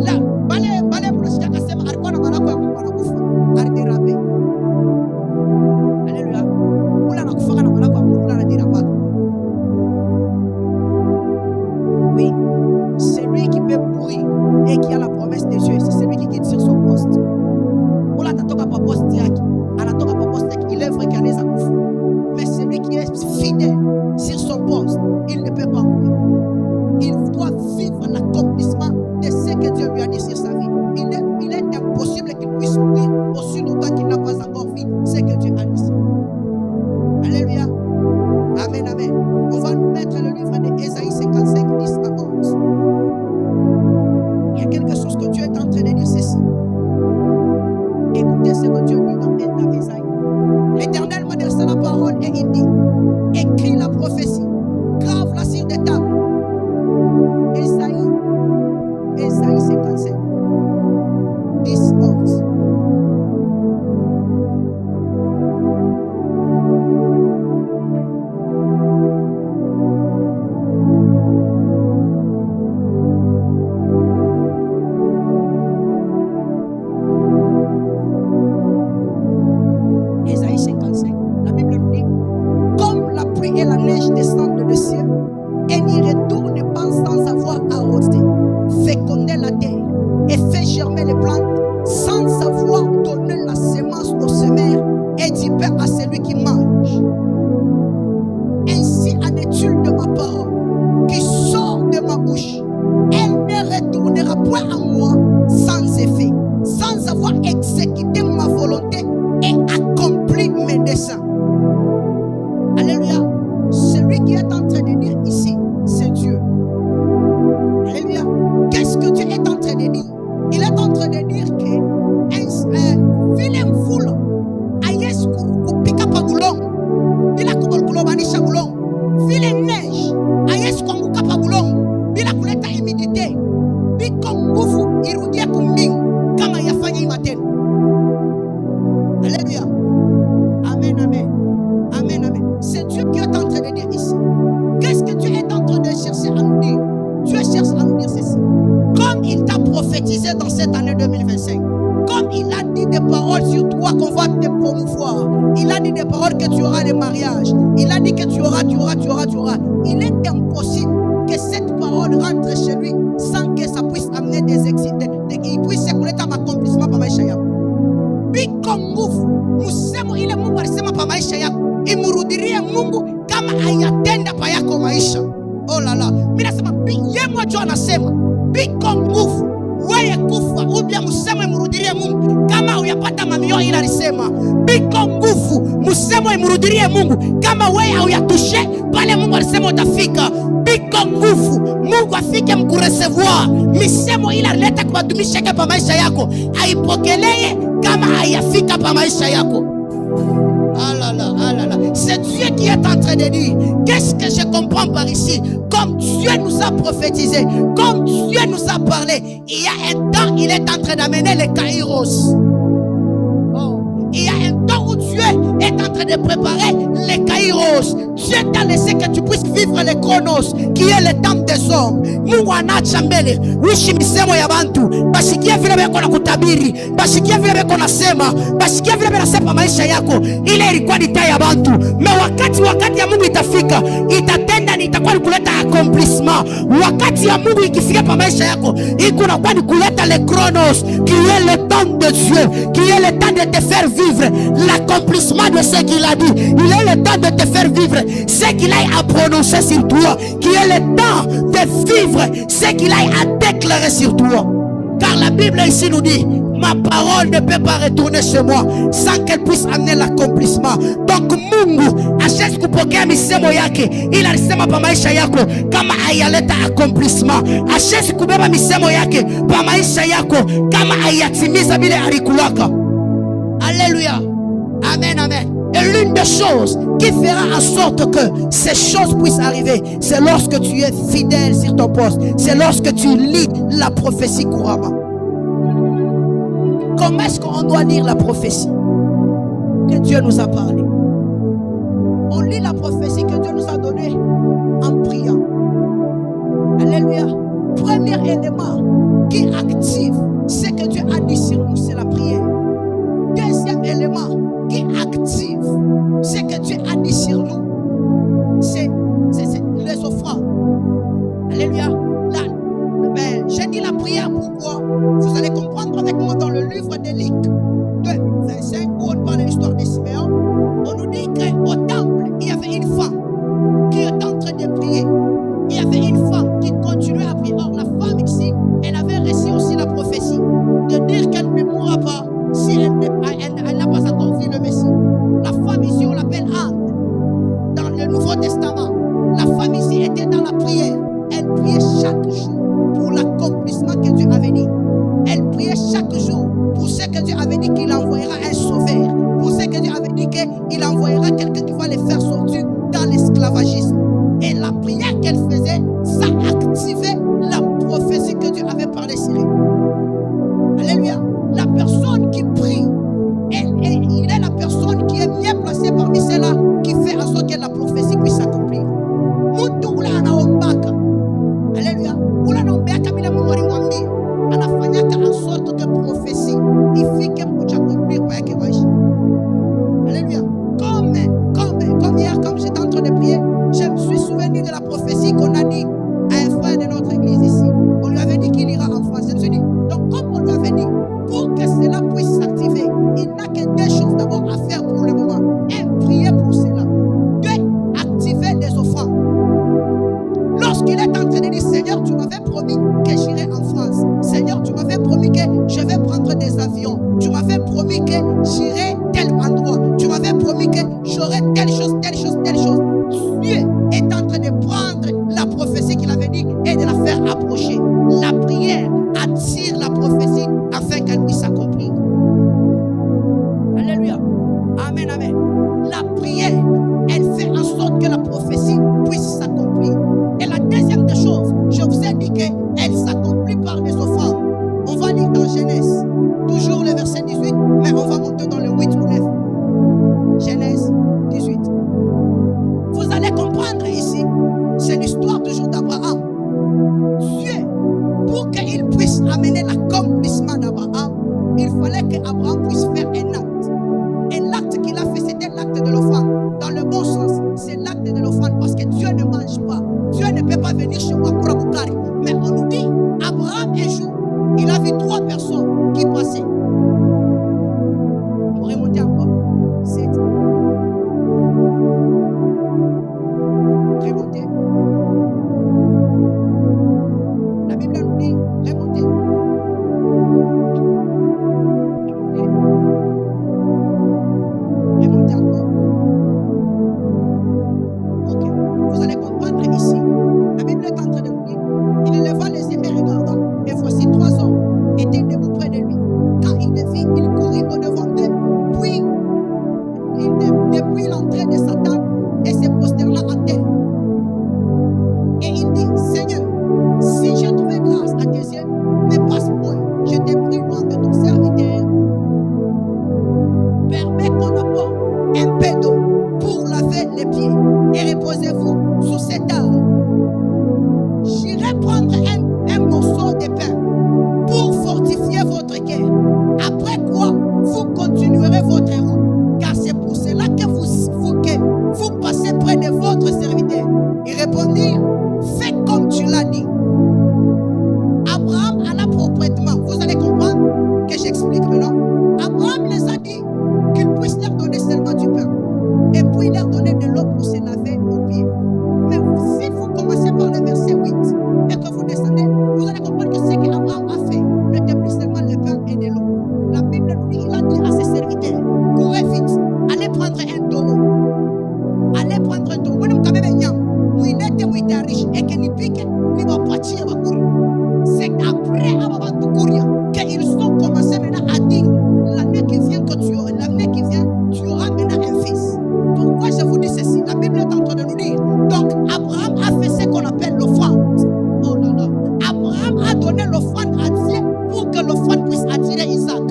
Là, bale mnasikia kasema alikuwa na malako ya Mungu anakufa. Aliderape. Alléluia. Ula anakufa na malako ya Mungu anaderape. Oui. Celui qui peut mourir et qui a la promesse de Dieu, c'est celui qui quitte sur son poste. Ula tatoka pa possible qu'il puisse mourir aussi longtemps qu'il n'a pas encore vu ce que Dieu a dit. Alléluia. Amen, amen. On va nous mettre le livre d'Ésaïe 55, 10 à 11. Il y a quelque chose que Dieu est en train de dire ceci. Écoutez ce que Dieu dit dans Ésaïe. L'Éternel m'a adressé la parole et il dit, écris la prophétie, grave-la sur des tables. Ésaïe 55, 10, 11. Ésaïe 55, la Bible nous dit, comme la pluie et la neige descendent du ciel et n'y retournent pas sans avoir arrosé, féconder la terre et fait germer les plantes sans avoir donné la semence au semeur et du pain à celui qui mange. Ainsi en est-il de ma parole qui sort de ma bouche. Elle ne retournera point à moi sans effet, sans avoir exécuté ma volonté et accompli mes desseins. Alléluia. Celui qui est en train de dire ici, c'est Dieu. Alléluia. Qu'est-ce que Dieu est en train de dire? Il est en train de dire que vilain foule ayes kupika pa bulongo bila kulobanisha bulongo, vile neige ayes kuanguka pa bulongo bila kuleta humidite, biko nguvu irudie kumbingu kama yafanya imatendo. Alléluia. Amen, amen. Amen, amen. C'est Dieu qui est en train de dire ici. Qu'est-ce que Dieu est en train de chercher à nous dire? Dieu cherche à nous dire ceci. Comme il t'a prophétisé dans cette année 2025, comme il a dit des paroles sur toi qu'on va te promouvoir, il a dit des paroles que tu auras des mariages, il a dit que tu auras. Il est impossible que cette parole rentre chez lui sans que ça puisse amener des exits, qu'il puisse s'écouler dans l'accomplissement par maisha yako. Biko nguvu, musemo ile Mungu alisema pa maisha yako, imurudirie Mungu kama ayatenda pa yako maisha. Oh la la, mimi nasema yeye mmoja anasema biko nguvu wewe kufa ubia musemo imurudirie Mungu kama uyapata mamio ila alisema biko nguvu musemo imurudirie Mungu kama wewe hauyatushe pale Mungu alisema utafika. Biko nguvu Mungu afike mkuresevoir misemo ila leta kubadumisha kwa maisha yako, aipokelee kama hayafika pa maisha yako. C'est Dieu qui est en train de dire. Qu'est-ce que je comprends par ici? Comme Dieu nous a prophétisé, comme Dieu nous a parlé, il y a un temps, il est en train d'amener les kairos. Il y a un temps où Dieu est en train de préparer les kairos. Dieu t'a laissé que tu puisses vivre les chronos, qui est le temps des hommes. Mungu anacha mbele wishi misemo ya bantu bashikia vile beko na kutabiri, bashikia vile beko na sema, bashikia vile beko na sema maisha yako. Ile ilikuwa ni taa ya bantu, me wakati ya Mungu itafika, itatenda ni itakuwa ni kuleta accomplissement. Wakati ya Mungu ikifika pa maisha yako, iko na kwa ni kuleta les chronos, qui est le temps de Dieu, qui est le temps de te faire vivre l'accomplissement de ce qu'il a dit. Il est le temps de te faire vivre ce qu'il a prononcé sur toi, qui est le temps de vivre ce qu'il a déclaré sur toi. Car la Bible ici nous dit, ma parole ne peut pas retourner chez moi sans qu'elle puisse amener l'accomplissement. Donc Mungu achezi kupokea misemo yake ila alisema pa maisha yako kama hayaleta accomplissement. Achezi kubeba misemo yake pa maisha yako kama hayatimiza vile alikulaka. Alléluia. Amen, amen. Et l'une des choses qui fera en sorte que ces choses puissent arriver, c'est lorsque tu es fidèle sur ton poste. C'est lorsque tu lis la prophétie couramment. Comment est-ce qu'on doit lire la prophétie que Dieu nous a parlé? On lit la prophétie que Dieu nous a donnée en priant. Alléluia. Premier élément qui active ce que Dieu a dit sur nous, c'est la prière. Deuxième élément qui active ce que Dieu a dit sur nous, c'est les offrandes. Alléluia. Là, j'ai dit la prière, pourquoi? Vous allez comprendre avec moi dans le livre de Luc 2, 25, où on parle de l'histoire de Siméon. On nous dit qu'au temple, il y avait une femme qui était en train de prier. Il y avait une femme qui continuait à prier. Or, la femme ici, elle avait reçu aussi la prophétie de dire qu'elle ne mourra pas. avait dit qu'il envoyera un sauveur, pour ceux que Dieu avait dit qu'il envoyera quelqu'un qui va les faire sortir dans l'esclavagisme. Et la prière qu'elle faisait, ça activait la prophétie que Dieu avait parlé sur elle. Alléluia. La personne qui prie, il est la personne qui est bien placée parmi ceux-là qui fait en sorte que la prophétie puisse s'accomplir. Alléluia. Anafanyaka en sorte que prophétie ifike kuchakumbir pa yake maisha. Alléluia. Comme hier, comme j'étais en train de prier, je me suis souvenu de la prophétie qu'on a dit à un frère de notre église ici. On lui avait dit qu'il ira en France. Je me suis dit, donc comme on lui avait dit, pour que cela puisse s'activer, il n'a que deux choses d'abord à faire pour le moment. Un, prier pour cela. Deux, activer les offrandes. Lorsqu'il est en train de dire, Seigneur, tu m'avais promis que j'irai en France. Seigneur, tu m'avais promis que je vais prendre des avions. Tu m'avais promis que j'irai tel endroit. Tu m'avais promis que j'aurai telle chose, telle chose, telle chose. Dieu est en train de prendre la prophétie qu'il avait dit et de la faire approcher. La prière attire la prophétie afin qu'elle puisse s'accomplir. Alléluia. Amen, amen. La prière, elle fait en sorte que la prophétie puisse s'accomplir. Et la deuxième des choses, je vous ai dit qu'elle s'accomplit par des offrandes. On va lire dans Genèse, toujours le verset 18, mais on va monter dans le 8 ou 9. Genèse 18. Vous allez comprendre ici, c'est l'histoire toujours d'Abraham. Dieu, pour qu'il puisse amener l'accomplissement d'Abraham, il fallait qu'Abraham puisse faire un acte. Et l'acte qu'il a fait, c'était l'acte de l'offrande. Dans le bon sens, c'est l'acte de l'offrande parce que Dieu ne mange pas. Dieu ne peut pas venir chez moi pour Aboukari. Mais on nous dit, Abraham un jour, il a vu 3 personnes qui passaient. On va remonter encore. 7. Remonter. La Bible nous dit, remonter. Remonter encore. Ok. Vous allez comprendre ici. La Bible est en train de nous dire, il éleva les yeux et regarda, et voici 3 hommes étaient debout près de lui. Quand il les vit, il courut au-devant d'eux, puis depuis l'entrée de Satan, et se prosterna en terre. Et il dit, Seigneur, si j'ai trouvé grâce à tes yeux, ne passe point, je t'ai pris loin de ton serviteur. Permets qu'on apporte un peu d'eau pour laver les pieds, et reposez-vous sous cet arbre. J'irai prendre un morceau de pain pour fortifier votre cœur. Après quoi, vous continuerez votre route, car c'est pour cela que vous passez près de votre serviteur. Il répondit, fais comme tu l'as dit. Abraham alla proprement. Vous allez comprendre que j'explique maintenant. Abraham les a dit qu'il puisse leur donner seulement du pain et puis leur donner de l'eau pour se laver aux pieds. Mais si vous commencez par le verset 8 et que vous descendez, vous allez comprendre que ce qu'Abraham a fait n'était plus seulement le pain et de l'eau. La Bible nous dit, il a dit à ses serviteurs, courez vite, allez prendre un taureau. Allez prendre un taureau. Moi, je suis riche et que ni pique, ni va partir. C'est après qu'ils ont commencé maintenant à dire, l'année qui vient, tu auras maintenant un fils. Pourquoi je vous dis ceci? La Bible est en train de nous dire. Donc, Abraham a fait ce qu'on appelle l'offrande. Oh là là. Abraham a donné l'offrande à Dieu pour que l'offrande puisse attirer Isaac.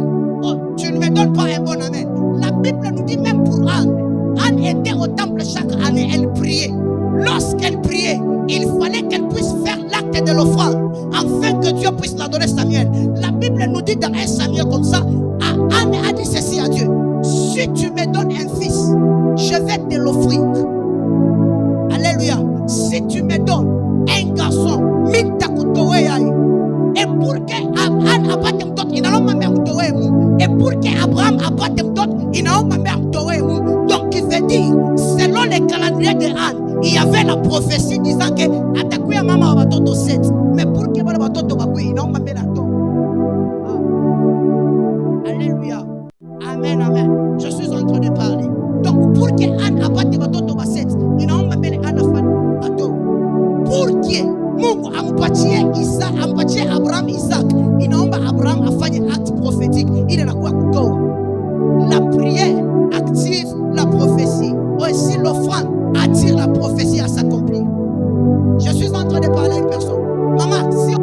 Oh, tu ne me donnes pas un bon amen. La Bible nous dit même pour Anne. Anne était au temple chaque année, elle priait. Lorsqu'elle priait, il fallait qu'elle puisse faire l'acte de l'offrande afin que Dieu puisse la donner Samuel. La Bible nous dit dans 1 Samuel comme ça, Anne a dit ceci à Dieu. Si tu me donnes un fils, je vais te l'offrir. Alléluia. Si tu me donnes un garçon, et pour que Anne abatte d'autres, il n'a pas même et pour que Abraham abatte d'autres, il n'a pas même. Donc il veut dire, selon les calendriers de Anne, il y avait la prophétie disant que Atakuya Mama va toto 7. Mais pour que Mama toto bakui, il n'a pas même. Alléluia. Amen, amen. Je suis en train de parler. Donc pour que Anne abatte toto 7, il n'a pas même Anne Ato. Pour que Mungu ampatie Isaac, ampatie Abraham Isaac, inaomba Abraham afanye acte prophétique ile inakuwa kutoa. La prière active la prophétie. Aussi l'offrande attire la prophétie à s'accomplir. Je suis en train de parler à une personne. Maman, si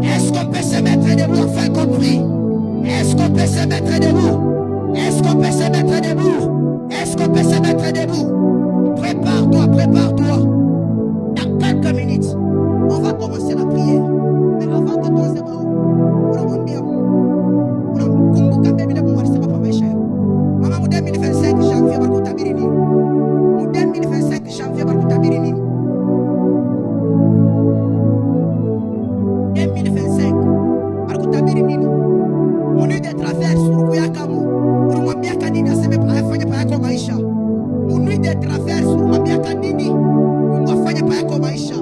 Est-ce qu'on peut se mettre debout, faire compris? se mettre debout? Est-ce qu'on peut se mettre debout? Est-ce qu'on peut se mettre debout? Prépare-toi, prépare-toi. Dans quelques minutes, on va commencer la prière. Mais avant que toi, c'est bon. Maman, 2025 janvier, Bakuta Birini. 2025 janvier, Bakuta Birini. 2025, Bakuta Birini. Mon nuit de traverse, Uruyakamu. Urumambia Kanini, Aseme Payafanya Payako Maisha. Mon nuit de traverse, Urumambia Kanini. Urumafanya Payako Maisha.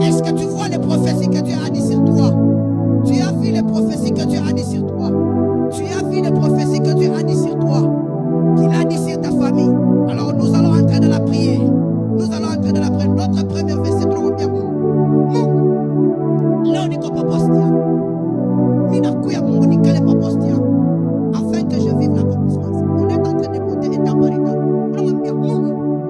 Est-ce que tu vois les prophéties que Dieu a dit sur toi? Tu as vu les prophéties que Dieu a dit sur toi? Tu as vu les prophéties que Dieu a dit sur toi? Qu'il a dit sur ta famille. Alors nous allons entrer dans la prière. Nous allons entrer dans la prière. Notre premier verset, trop bien. Là, on est comme Papostia. Minakuya Mungu ni kale Papostia. Afin que je vive l'accomplissement. On est en train de monter étape par étape.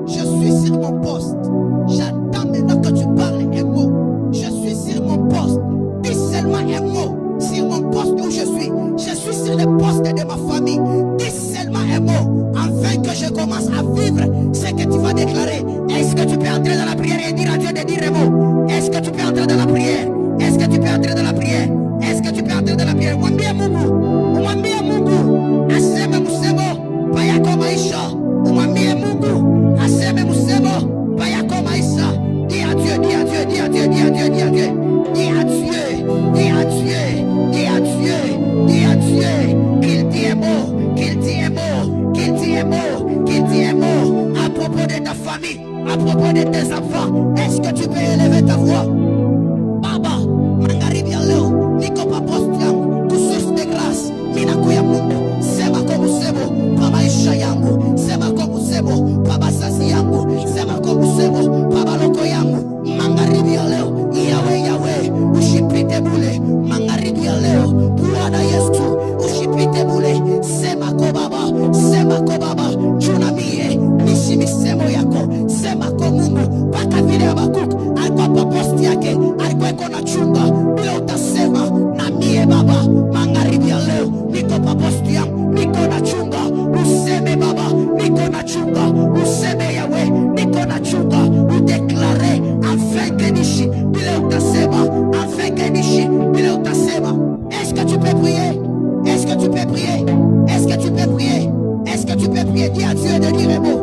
Je suis sur mon poste. J'attends maintenant que tu parles un mot. Je suis sur mon poste. Dis seulement un mot. Sur mon poste où je suis. Je suis sur le poste de ma famille. Dis seulement un mot. Afin que je commence à vivre ce que tu vas déclarer. Est-ce que tu peux entrer dans la prière et dire à Dieu de dire un mot? Est-ce que tu peux entrer dans la prière? Est-ce que tu peux entrer dans la prière? Est-ce que tu peux entrer dans la prière? Mwambie Mungu aseme musemo payako maisha. Mwambie Mungu aseme musemo payako maisha. Dis à Dieu, dis à Dieu, dis à Dieu, dis à Dieu, dis à Dieu. Dis à Dieu, dis à Dieu, dis à Dieu, dis à Dieu qu'il dit un mot, qu'il dit un mot, qu'il dit un mot, qu'il dit un mot à propos de ta famille, à propos de tes enfants. Est-ce que tu peux élever ta voix? Baba, Mangaribi Aleo, Niko Papostiam, tu source de grâce, Minakuya Mungu, Sema Komu Sebo, Baba Isha yangu, Sema Komu Sebo, Baba Sasi yangu, Sema Komu Sebo, Baba Loko yangu, Mangaribi Aleo, Yahweh Yahweh, Ushipite Bule, Mangaribi Aleo, Bwana Yesu, Ushipite Bule, Sema Kobaba, Junamie, Nishimi Semo yako, Sema Komungu, Paka vile Abakuk, Alkwa Paposti yake, alikuwa iko na chunga, bila utasema na mie baba, Magharibi ya leo, niko Paposti yangu, niko na chunga, useme baba, niko na chunga, useme Yahweh, niko na chunga, udeklare, afin que nishi, bila utasema, afin que nishi, bila utasema. Est-ce que tu peux prier? Est-ce que tu peux prier? Est-ce que tu peux prier? Est-ce que tu peux prier? Dis à Dieu de dire un mot.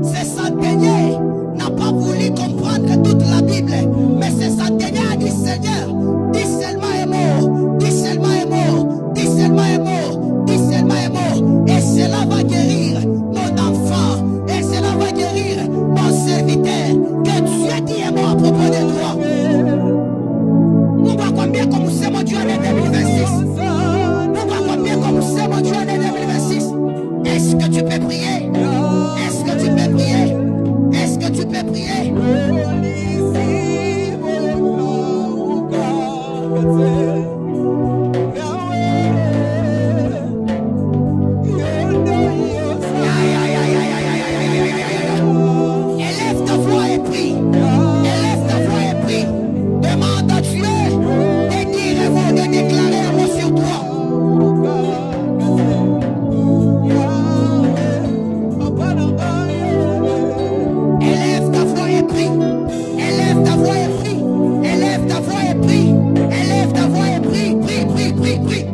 Ce centenier n'a pas voulu comprendre toute la Bible, mais ce centenier a dit Seigneur, dis seulement un mot, dis seulement un mot, dis seulement un mot, dis seulement un mot, et cela va guérir mon enfant, et cela va guérir mon serviteur. Que Dieu dit un mot à propos de toi. Nous va combien comme c'est mon Dieu en 2026. Nous va combien comme c'est mon Dieu en 2026. Est-ce que tu peux prier? Est-ce que tu peux prier? Est-ce que tu peux prier? Élève ta voix et prie. Élève ta voix et prie. Demande à Dieu de dire un mot, de déclarer un mot sur toi. Élève ta voix et prie. Élève ta voix et prie. Élève ta voix et prie. Élève ta voix et prie. Prie, prie, prie, prie.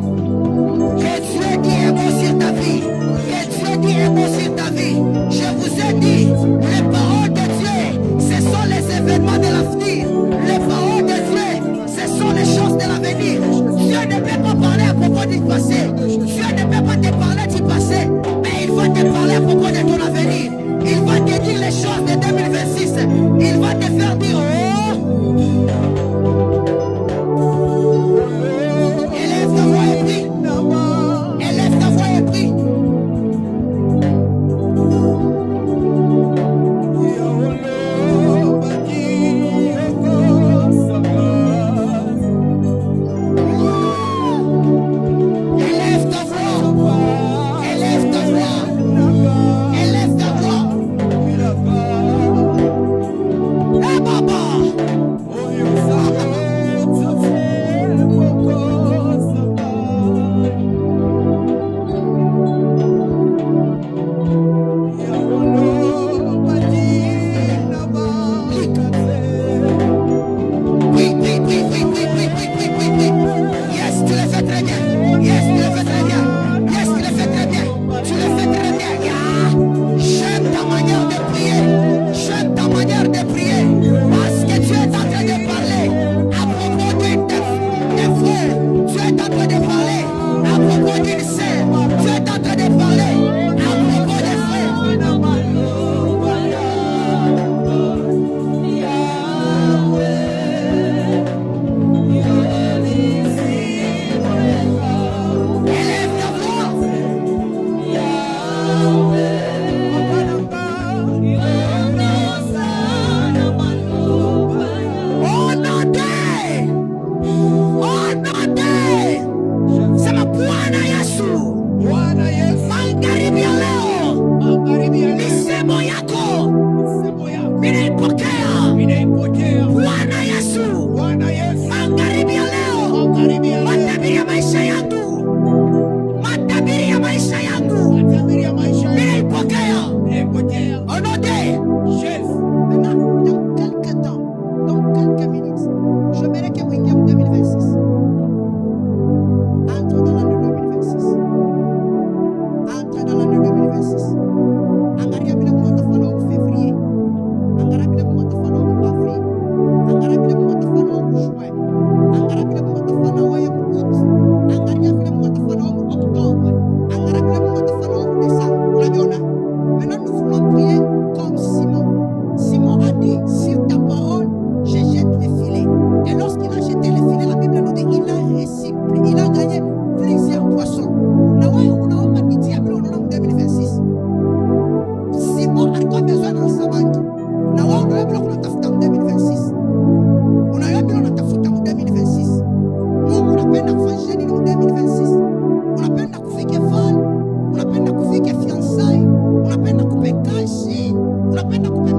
Que Dieu dise un mot sur ta vie. Que Dieu dise un mot sur ta vie. Je vous ai dit, les paroles de Dieu, ce sont les événements de l'avenir. Les paroles de Dieu, ce sont les choses de l'avenir. Dieu ne peut pas parler à propos du passé. Dieu ne peut pas te parler du passé, mais il va te parler à propos de ton avenir. Il va te dire les choses de 2026. Il va te faire dire élève ta voix et prie. Élève ta voix et prie. Élève ta voix. Élève ta voix. Élève ta voix. Bwana Yesu, magharibi ya leo, matabiri ya maisha yangu, matabiri ya maisha yangu, ninaipokea. Onode. Maintenant, dans quelques temps, dans quelques minutes, je verrai que Wingi en 2026. Entre dans l'année 2026. Entre dans l'année 2026. Angalia bila kumwatafana au février. Angalia bila kumwatafana au avril. Angalia bila kumwatafana au juin. Angalia bila kumwatafana au août. Angalia bila kumwatafana au octobre. Angalia bila kumwatafana au décembre. Unaona? Maintenant nous voulons prier comme Simon. Simon a dit, sur ta parole, je jette les filets. Et lorsqu'il a jeté les filets, la Bible nous dit il a gagné plusieurs poissons. Unaomba ni diable unaona 2026. Simon alikuwa besoin na samaki. Na wao ndio bila kunatafuta 2026. Unaona bila unatafuta 2026. Mungu unapenda kufanya nini 2026? Unapenda kufike fan, unapenda kufike fiancai, unapenda kupe kashi, unapenda kupe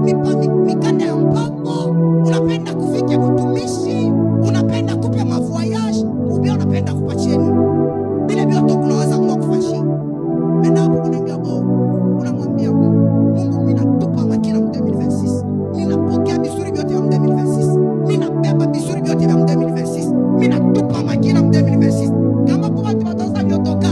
mipango mikanda ya mpango, unapenda kufike mtumishi, unapenda kupe mavoyage, ubia unapenda kupacheni. Bila vyote unaweza kufanya. Mena hapo unaambia unamwambia Mungu, mimi natupa makina 2026. Mimi napokea vizuri vyote vya 2026. Mimi nabeba vizuri vyote vya 2026. Mimi natupa makina 2026. Kama kwa watu watauza miotoka,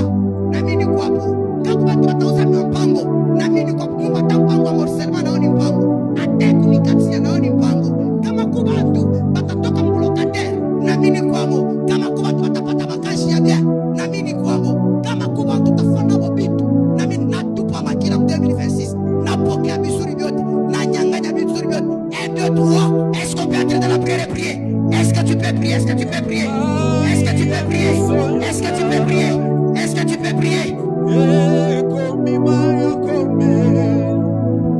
na mimi niko hapo. Kama watu watauza mpango, na mimi niko hapo. Mungu atampango Morselma na oni mpango. Ateku nikatia na oni mpango. Kama kwa watu watatoka mlokate, na mimi niko hapo. Kama kwa watu watapata makashi ya bia, na mimi niko hapo. Kama kwa watu tafana bobitu, na mimi natupa makina 2026. Napokea vizuri vyote, na nyang'anya vizuri vyote. 1, 2, 3. Est-ce qu'on peut entrer dans la prière et prier? Est-ce que tu peux prier? Est-ce que tu peux prier? Est-ce que tu peux prier? Est-ce que tu peux prier? Est-ce que tu peux prier?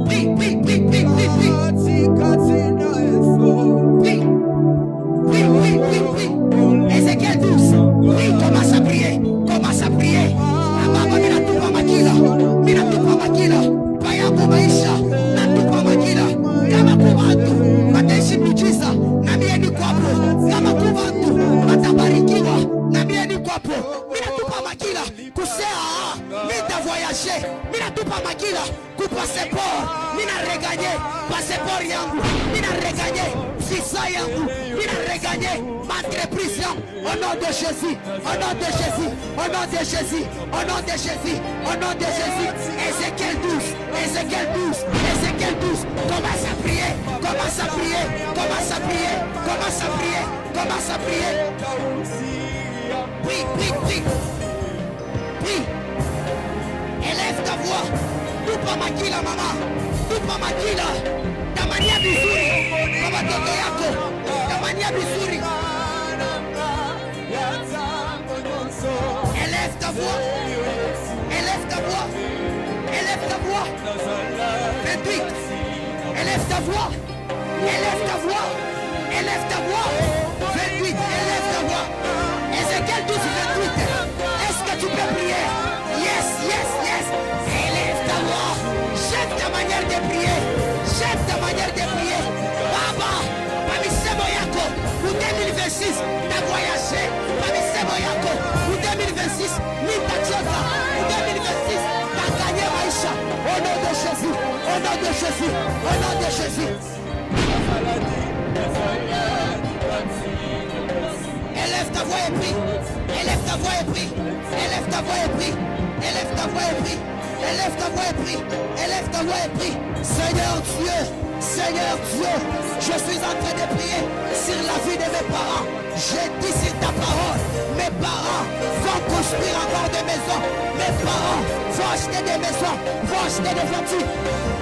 Prie, prie, prie, prie, prie, prie. Oui. Ézéchiel 12. Oui, commence à prier. Commence à prier. Baba, mimi natupa makila. Mimi natupa makila. Payangu maisha. Natupa makila. Kama kwa watu wataishi miujiza, na mimi niko hapo. Kama kwa watu watabarikiwa, na mimi niko hapo. Mimi natupa makila. Kusea, mimi voyager. Mimi natupa makila. Ku passeport. Mimi na regagner passeport yangu. Mimi na regagner visa yangu. Mimi na regagner entreprise yangu. Au nom de Jésus. Au nom de Jésus. Au nom de Jésus. Au nom de Jésus. Au nom de Jésus. Ézéchiel 12. Ézéchiel 12. Ézéchiel 12. Commence à prier. Commence à prier. Commence à prier. Commence à prier. Commence à prier. Prie, prie, prie. Prie. Élève ta voix. Tupa makila mama. Tupa makila. Tamania vizuri. Kwa watoto yako. Tamania vizuri. Élève ta voix. Élève ta voix. Élève ta voix. 28. Élève ta voix. Élève ta voix. Élève ta voix. 28. Élève ta voix. Ézéchiel 12, 28. Est-ce que tu peux prier? Yes, yes, yes. Élève ta voix. Jette ta manière de prier. Jette ta manière de prier. Baba, pamisemo yako. Pour 2026, t'as voyagé. Pamisemo yako. Pour 2026, nitachoka. Pour 2026, t'as gagné maisha. Au nom de Jésus. Au nom de Jésus. Au nom de Jésus. Élève ta voix et prie. Élève ta voix et prie. Élève ta voix et prie. Élève ta voix et prie. Élève ta voix et prie. Élève ta voix et prie. Seigneur Dieu, Seigneur Dieu, je suis en train de prier sur la vie de mes parents. J'ai dit sur ta parole, mes parents vont construire encore des maisons. Mes parents vont acheter des maisons, vont acheter des voitures.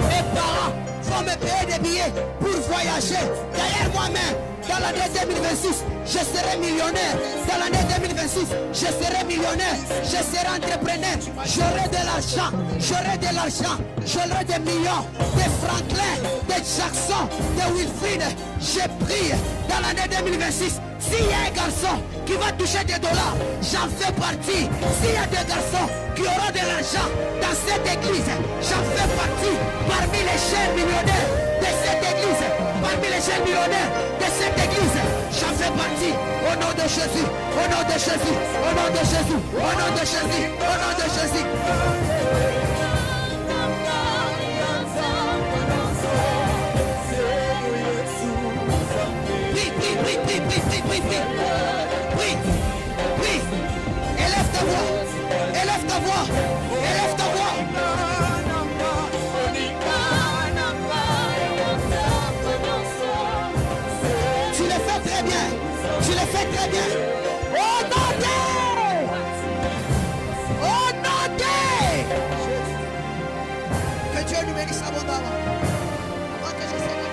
Mes parents vont me payer des billets pour voyager. D'ailleurs moi-même, dans l'année 2026, je serai millionnaire. Dans l'année 2026, je serai millionnaire. Je serai entrepreneur. J'aurai de l'argent. J'aurai de l'argent. J'aurai des millions. De Franklin, de Jackson, de Wilfrid. Je prie dans l'année 2026. S'il y a un garçon qui va toucher des dollars, j'en fais partie. S'il y a des garçons qui auront de l'argent dans cette église, j'en fais partie parmi les chers millionnaires de cette église. les jeunes millionnaires de cette église. J'en fais partie. Au nom de Jésus. Au nom de Jésus. Au nom de Jésus. Au nom de Jésus. Au nom de Jésus. Oui. Élève ta voix. Élève ta voix. Élève ta voix. Tu le fais très bien. Tu le fais très bien. Au nom de... Au nom de... Que Dieu nous bénisse abondamment. Avant que je sais que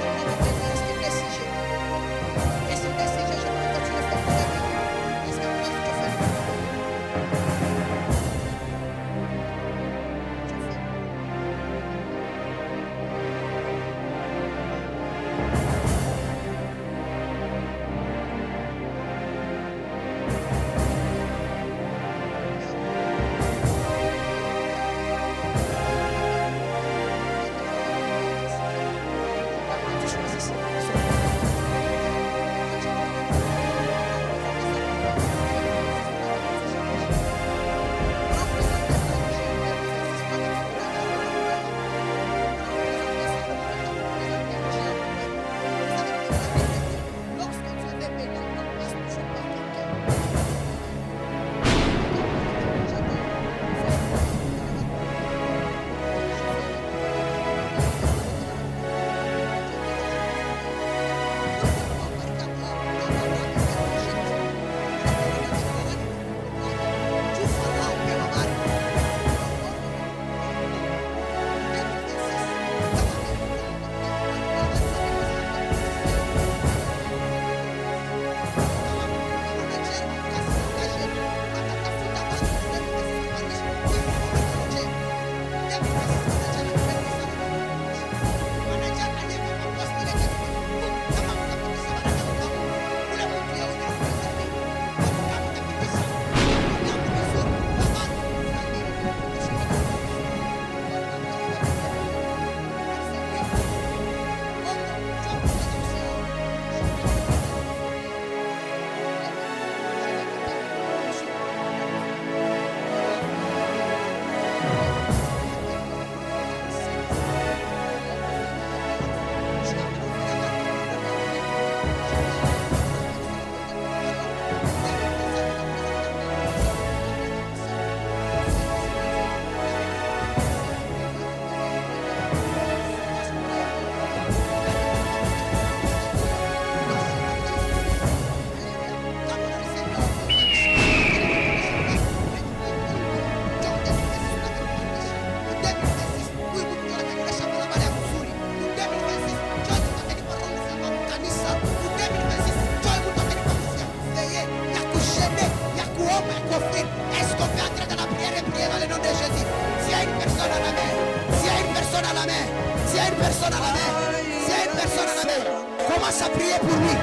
commence à prier pour lui.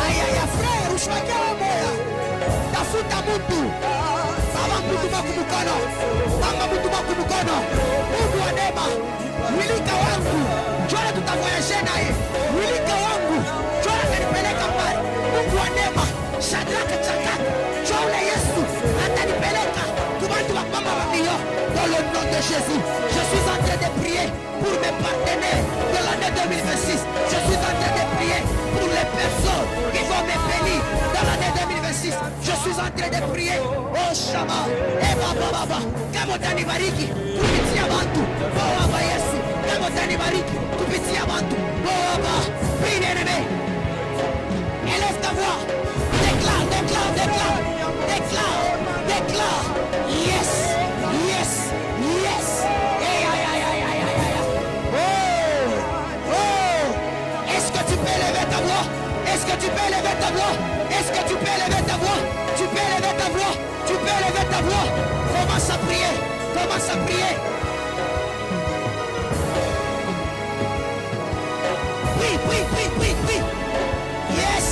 Aïe aïe frère, ushwakia moya. Tafuta mtu. Baba mtu makumukono. Mama mtu makumukono. Mungu wa neema. Wilika wangu. Jona tutavoyeshe naye. Wilika wangu. Jona atanipeleka mbali. Mungu wa neema. Shadraka chakaka. Jona Yesu atanipeleka. Kubantu wa mama wa mio. Dans le nom de Jésus. Je suis en train de prier pour mes partenaires de l'année 2026. Je suis en train de prier pour les personnes qui vont me bénir dans l'année 2026. Je suis en train de prier. Oh Shama, Baba, kama utanibariki kupitia bantu Baba Yesu, kama utanibariki kupitia bantu Baba, bien-aimé, élève ta voix, déclare. Yes. Est-ce que tu peux élever ta voix? Est-ce que tu peux élever ta voix? Est-ce que tu peux élever ta voix? Tu peux élever ta voix? Tu peux élever ta voix? Commence à prier. Oui. Yes.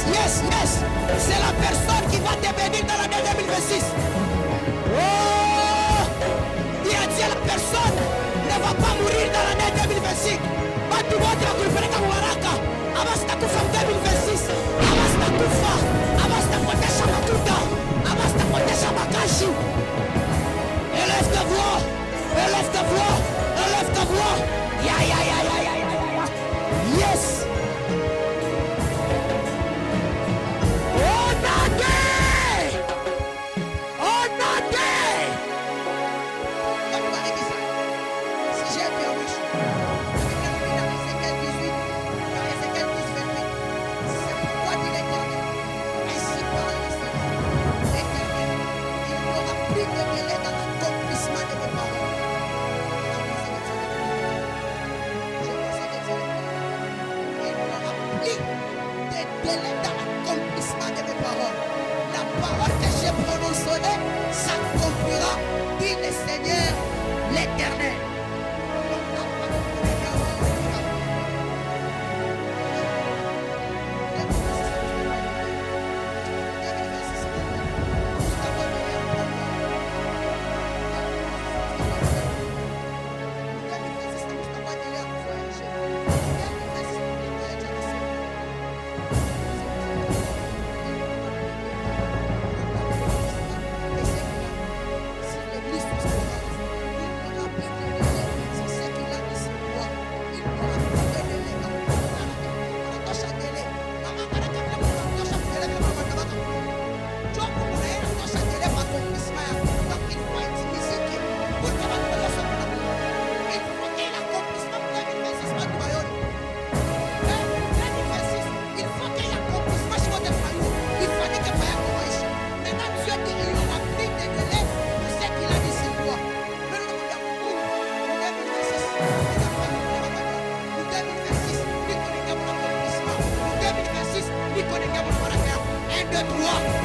C'est la personne qui va te bénir dans l'année 2026. Oh! Il a dit à la personne ne va pas mourir dans l'année 2026. Batu wote wakulipeleka mubaraka j'établis des délais dans l'accomplissement de mes paroles. La parole que j'ai prononcée s'accomplira, dit le Seigneur l'Éternel.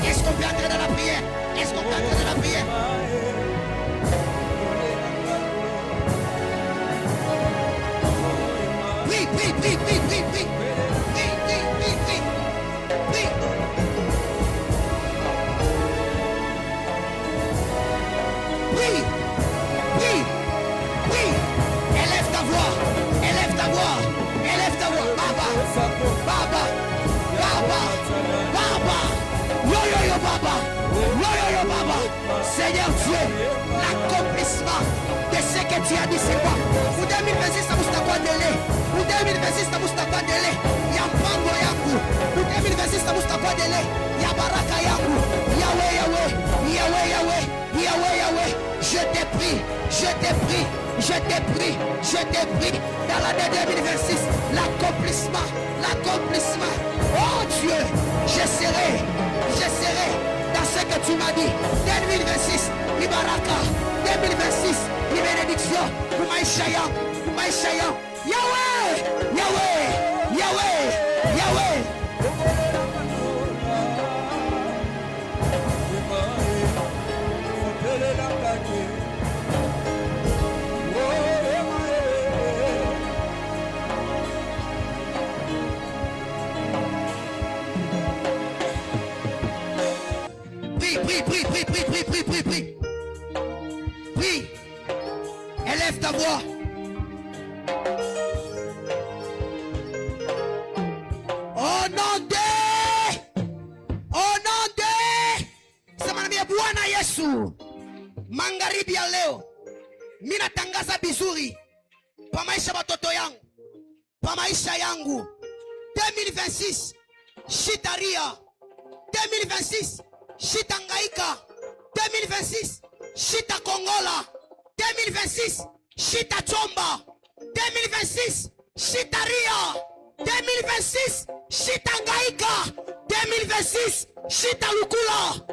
Est-ce qu'on peut entrer dans la prière? Est-ce qu'on peut entrer dans la prière? Oui, oui, oui, oui, oui, oui. Oui, oui, oui, oui. Oui. Oui, oui, oui. Élève ta voix, élève ta voix, élève ta voix. Baba, Baba, Baba, Baba. Yo, yo, yo, Baba. Yo, yo, yo, Baba. Seigneur Dieu, l'accomplissement de ce que tu as dit, c'est quoi? Pour 2026, ça vous t'a délai. Pour 2026, ça vous t'a délai. Ya mpango yangu. Pour 2026, ça vous t'a délai. Ya baraka yangu. Yahweh, Yahweh, Yahweh, Yahweh, Yahweh, Yahweh. Je te prie, je te prie, je te prie, je te prie. Dans l'année 2026, l'accomplissement, l'accomplissement. Oh Dieu, je serai dans ce que tu m'as dit. 2026, Ibaraka. 2026, bénédiction. Pour maisha yangu. Yahweh, Yahweh, Yahweh, Yahweh. Prie. Prie. Élève ta voix. Au nom de sema na Bwana Yesu, magharibi ya leo mimi natangaza vizuri kwa maisha watoto yangu, kwa maisha yangu. 2026 shitaria, 2026 shitangaika, 2026 shita Kongola, 2026 shita Chomba, 2026 shitaria, 2026 shitangaika, 2026 shita Lukula.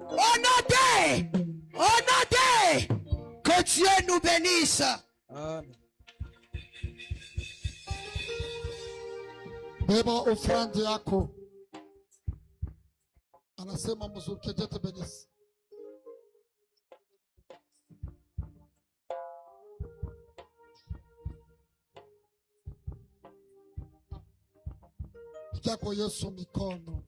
Honoré, que Dieu nous bénisse. Amen. Beba ofrande yako. Anasema mzuke jete benisi. Kwa Yesu mikono.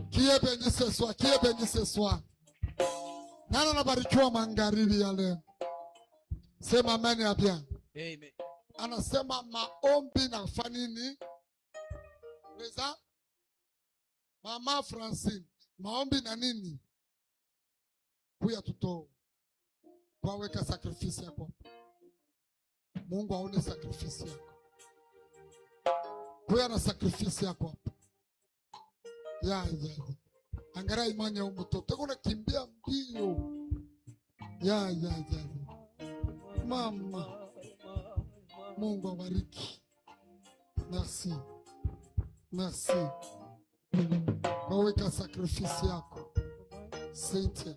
Kie benise swa. Nana nabarikiwa magharibi ya leo. Sema amen ya bia. Amen. Anasema maombi na fanini. Weza? Mama Francine, maombi na nini? Kuya tuto. Kwa weka sacrifice yako. Mungu aone sacrifice yako. Kuya na sacrifice yako. Ya. Angalia imani ya mtoto. Kuna kimbia mbio. Ya. Mama. Mungu abariki. Merci. Kwa weka sacrifice yako. Cynthia.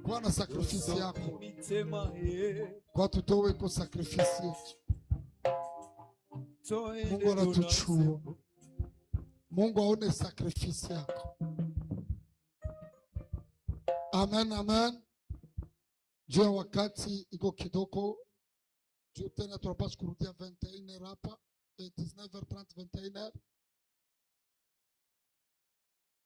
Kwa na sakrifisi yako. Kwa tutowe kwa sakrifisi yetu. Mungu anatuchua. Mungu aone sakrifisi yako. Amen, amen. Juu ya wakati iko kidogo. Juu tena tunapaswa kurudia 21h hapa. 19h30, 21h.